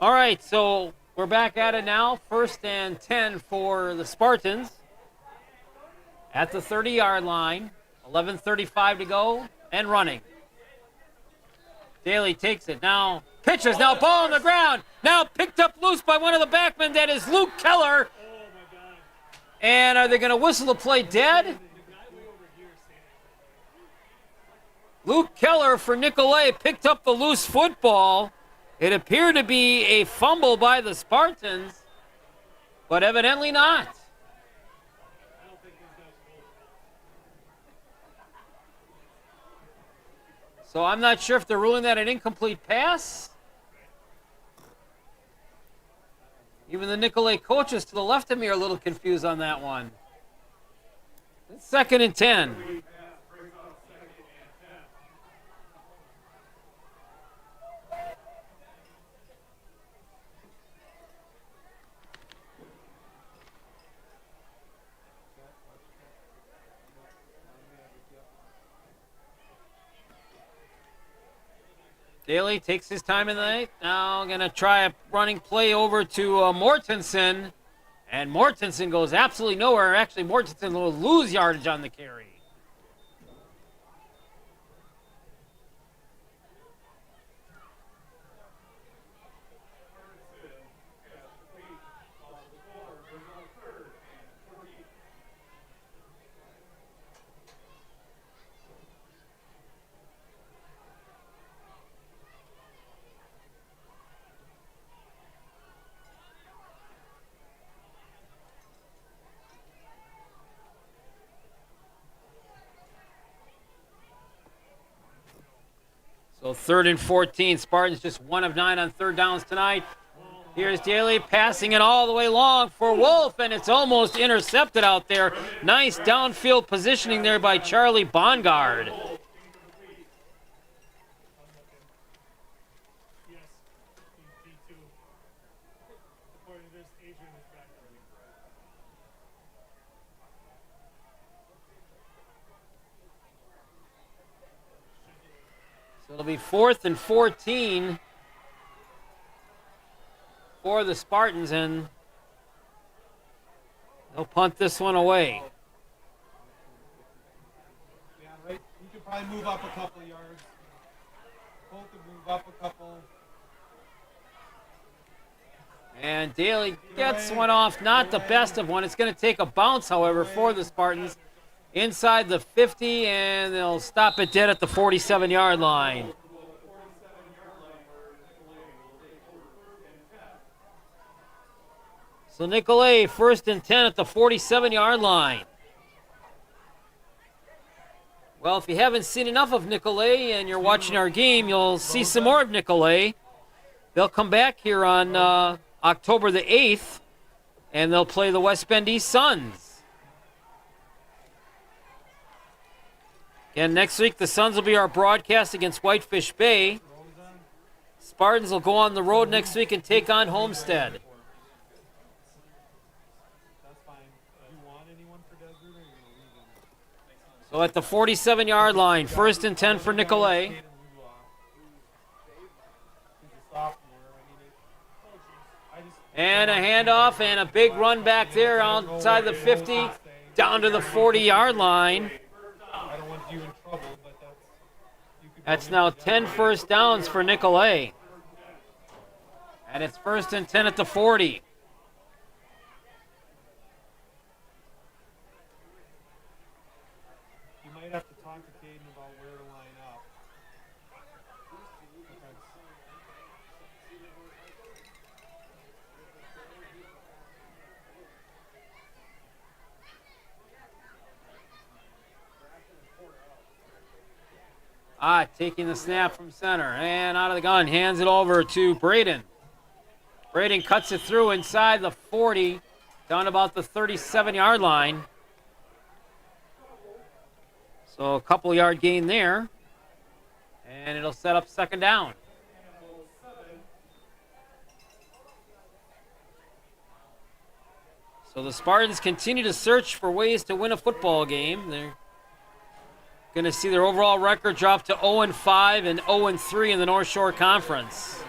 All right, so we're back at it now. 1st and 10 for the Spartans at the 30-yard line. 11:35 to go and running. Daly takes it now Pitches now, ball on the ground. Now picked up loose by one of the backmen. That is Luke Keller. And are they going to whistle the play dead? Luke Keller for Nicolet picked up the loose football. It appeared to be a fumble by the Spartans, but evidently not. So I'm not sure if they're ruling that an incomplete pass. Even the Nicolet coaches to the left of me are a little confused on that one. It's 2nd and 10. Daly takes his time in the night. Now going to try a running play over to Mortensen. And Mortensen goes absolutely nowhere. Actually, Mortensen will lose yardage on the carry. So 3rd and 14. Spartans just 1 of 9 on 3rd downs tonight. Here's Daly passing it all the way long for Wolf, and it's almost intercepted out there. Nice downfield positioning there by Charlie Bongard. It'll be 4th and 14 for the Spartans, and they'll punt this one away. Yeah, right. You could probably move up a couple of yards. Both could move up a couple. And Daly gets one off, not the best of one. It's going to take a bounce, however, for the Spartans. Inside the 50, and they'll stop it dead at the 47-yard line. So Nicolet, 1st and 10 at the 47-yard line. Well, if you haven't seen enough of Nicolet and you're watching our game, you'll see some more of Nicolet. They'll come back here on October the 8th, and they'll play the West Bend East Suns. And next week, the Suns will be our broadcast against Whitefish Bay. Spartans will go on the road next week and take on Homestead. So at the 47-yard line, 1st and 10 for Nicolet. And a handoff and a big run back there outside the 50, down to the 40-yard line. I don't want you in trouble, but that's now 10 first downs for Nicolet. And it's 1st and 10 at the 40. you might have to talk to Caden about where to line up. Taking the snap from center and out of the gun, hands it over to Braden. Braden cuts it through inside the 40, down about the 37-yard line. So a couple yard gain there, and it'll set up 2nd down. So the Spartans continue to search for ways to win a football game. They're going to see their overall record drop to 0-5 and 0-3 in the North Shore Conference.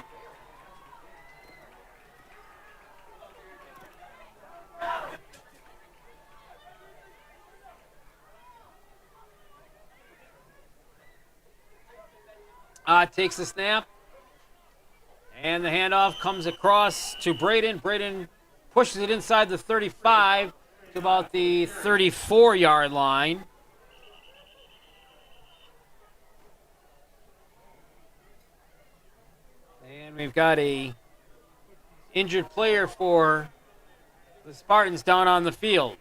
Takes the snap. And the handoff comes across to Braden. Braden pushes it inside the 35 to about the 34-yard line. And we've got a injured player for the Spartans down on the field.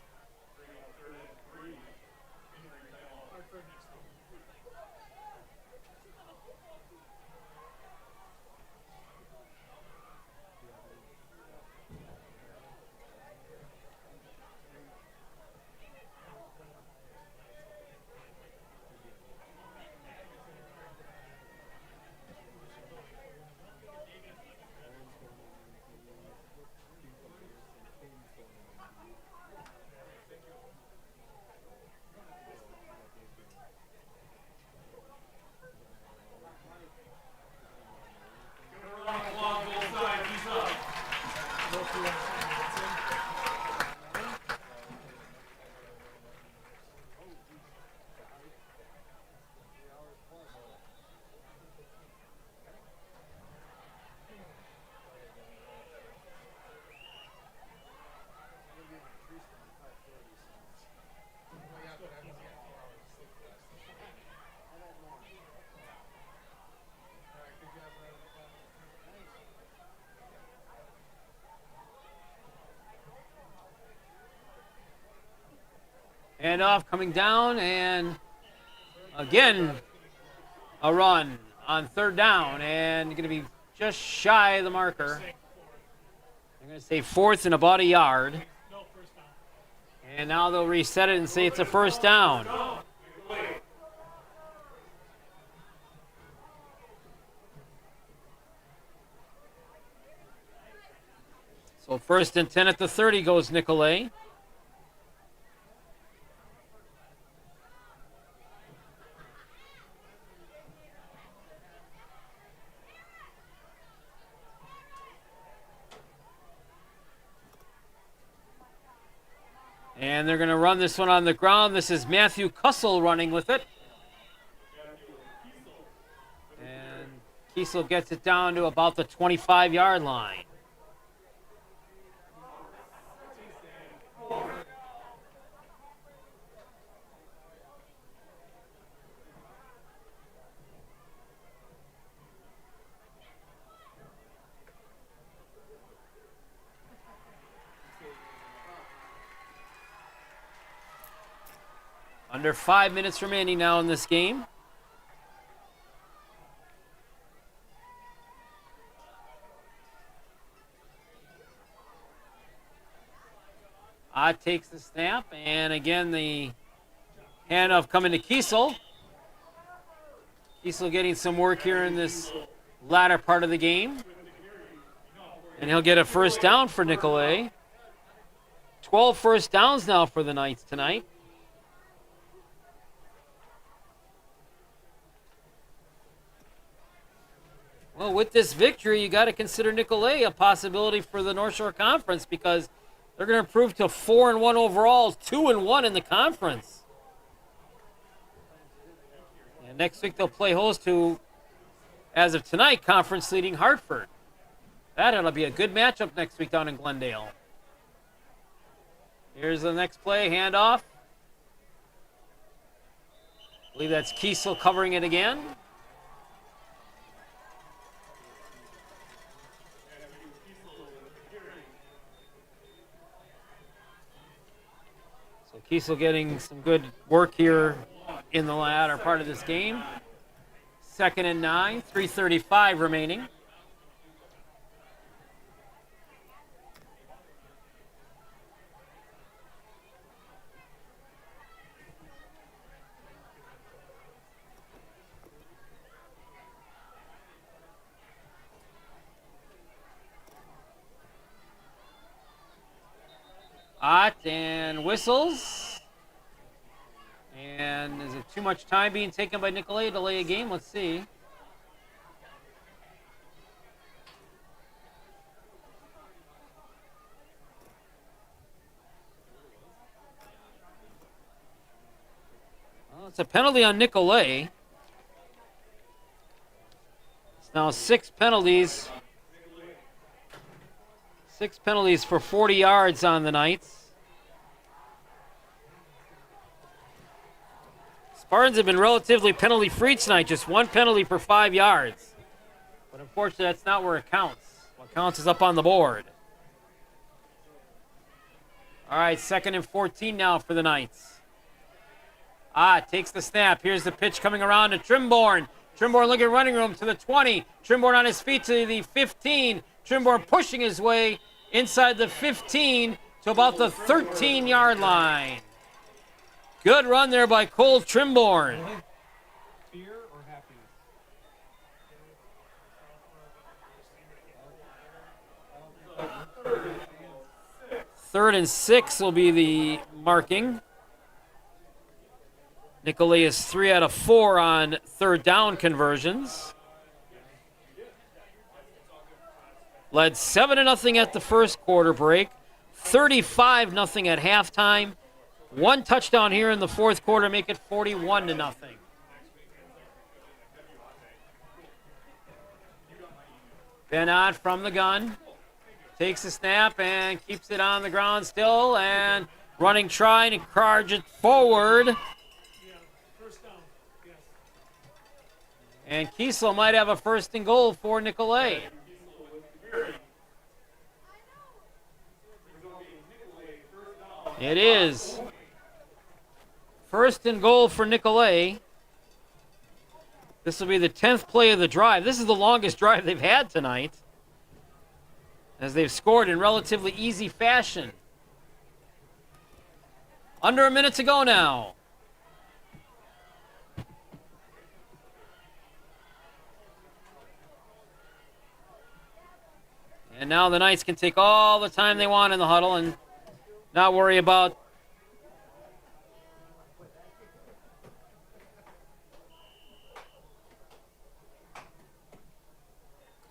Handoff coming down, and again, a run on third down, and going to be just shy of the marker. I'm going to say fourth and about a yard. And now they'll reset it and say it's a first down. So first and 10 at the 30 goes Nicolet. And they're going to run this one on the ground. This is Matthew Kussel running with it. And Kiesel gets it down to about the 25-yard line. Under 5 minutes remaining now in this game. Ott takes the snap, and again the handoff coming to Kiesel. Kiesel getting some work here in this latter part of the game. And he'll get a first down for Nicolet. 12 first downs now for the Knights tonight. Well, with this victory, you got to consider Nicolet a possibility for the North Shore Conference because they're going to improve to 4-1 overall, 2-1 in the conference. And next week they'll play host to, as of tonight, conference leading Hartford. That'll be a good matchup next week down in Glendale. Here's the next play, handoff. I believe that's Kiesel covering it again. Kiesel getting some good work here in the latter part of this game. 2nd and 9, 3:35 remaining. Ott and whistles. And is it too much time being taken by Nicolet to delay a game? Let's see. Well, it's a penalty on Nicolet. It's now 6 penalties 6 penalties for 40 yards on the Knights. Spartans have been relatively penalty-free tonight, just 1 penalty for 5 yards. But unfortunately, that's not where it counts. What counts is up on the board. All right, 2nd and 14 now for the Knights. Takes the snap. Here's the pitch coming around to Trimborn. Trimborn looking running room to the 20. Trimborn on his feet to the 15. Trimborn pushing his way inside the 15 to about the 13-yard line. Good run there by Cole Trimborn. Fear or happiness? 3rd and 6 will be the marking. Nicolet is 3 out of 4 on 3rd down conversions. Led 7-0 at the first quarter break, 35-0 at halftime. 1 touchdown here in the fourth quarter, make it 41-0. Bennett from the gun, takes the snap and keeps it on the ground still, and running try to charge it forward. And Kiesel might have a 1st and goal for Nicolet. It is 1st and goal for Nicolet. This will be the 10th play of the drive. This is the longest drive they've had tonight, as they've scored in relatively easy fashion. Under a minute to go now. And now the Knights can take all the time they want in the huddle and not worry about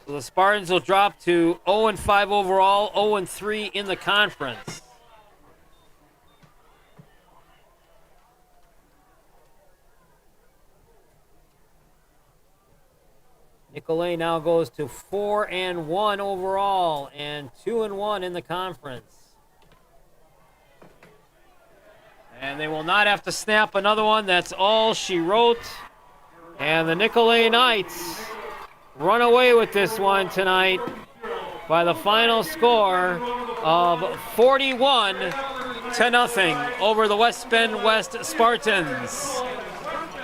so the Spartans will drop to 0-5 overall, 0-3 in the conference. Nicolet now goes to 4-1 overall and 2-1 in the conference. And they will not have to snap another one. That's all she wrote. And the Nicolet Knights run away with this one tonight by the final score of 41-0 over the West Bend West Spartans.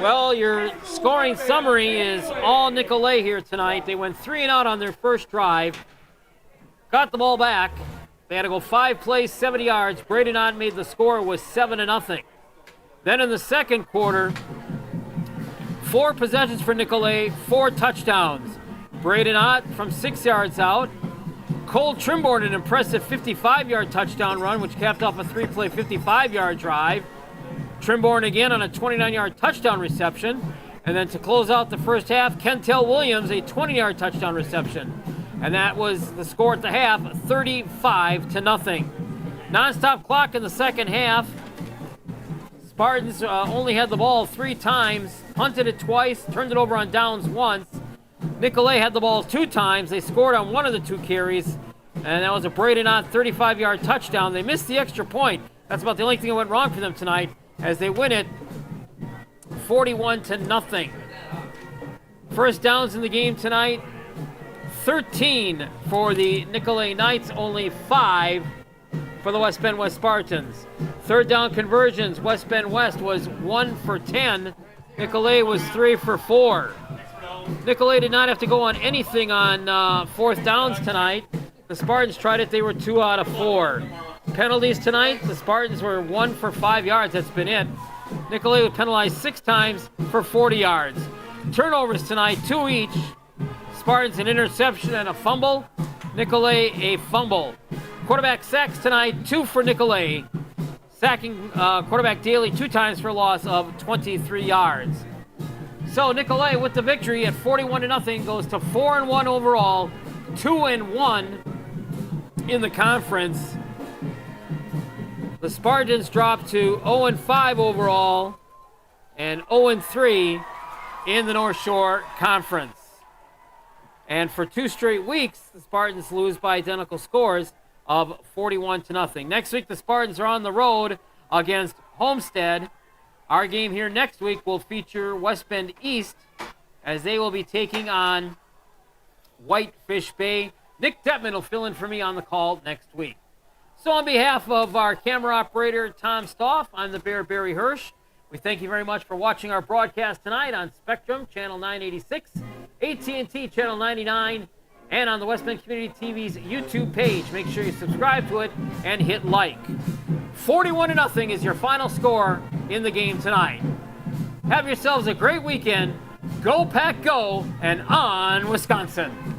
Well, your scoring summary is all Nicolet here tonight. They went 3 and out on their first drive, got the ball back. They had to go 5 plays, 70 yards. Braden Ott made the score, was 7-0. Then in the second quarter, 4 possessions for Nicolet, 4 touchdowns. Braden Ott from 6 yards out. Cole Trimborn, an impressive 55-yard touchdown run, which capped off a 3-play 55-yard drive. Trimborn again on a 29-yard touchdown reception. And then to close out the first half, Kentel Williams, a 20-yard touchdown reception. And that was the score at the half, 35-0. Non-stop clock in the second half. Spartans only had the ball 3 times, punted it twice, turned it over on downs once. Nicolet had the ball 2 times. They scored on 1 of the 2 carries, and that was a Braden Ott 35-yard touchdown. They missed the extra point. That's about the only thing that went wrong for them tonight, as they win it 41-0. First downs in the game tonight, 13 for the Nicolet Knights, only 5 for the West Bend West Spartans. Third down conversions, West Bend West was 1 for 10. Nicolet was 3 for 4. Nicolet did not have to go on anything on 4th downs tonight. The Spartans tried it, they were 2 out of 4. Penalties tonight, the Spartans were 1 for 5 yards, that's been it. Nicolet was penalized 6 times for 40 yards. Turnovers tonight, 2 each. Spartans an interception and a fumble. Nicolet a fumble. Quarterback sacks tonight, 2 for Nicolet. Sacking quarterback Daly 2 times for a loss of 23 yards. So Nicolet with the victory at 41-0 goes to 4-1 overall, 2-1 in the conference. The Spartans drop to 0-5 overall and 0-3 in the North Shore Conference. And for 2 straight weeks, the Spartans lose by identical scores of 41-0. Next week, the Spartans are on the road against Homestead. Our game here next week will feature West Bend East as they will be taking on Whitefish Bay. Nick Detman will fill in for me on the call next week. So on behalf of our camera operator, Tom Stoff, I'm the Bear Barry Hirsch. We thank you very much for watching our broadcast tonight on Spectrum, Channel 986, AT&T, Channel 99, and on the West Bend Community TV's YouTube page. Make sure you subscribe to it and hit like. 41-0 is your final score in the game tonight. Have yourselves a great weekend. Go Pack Go, and on Wisconsin.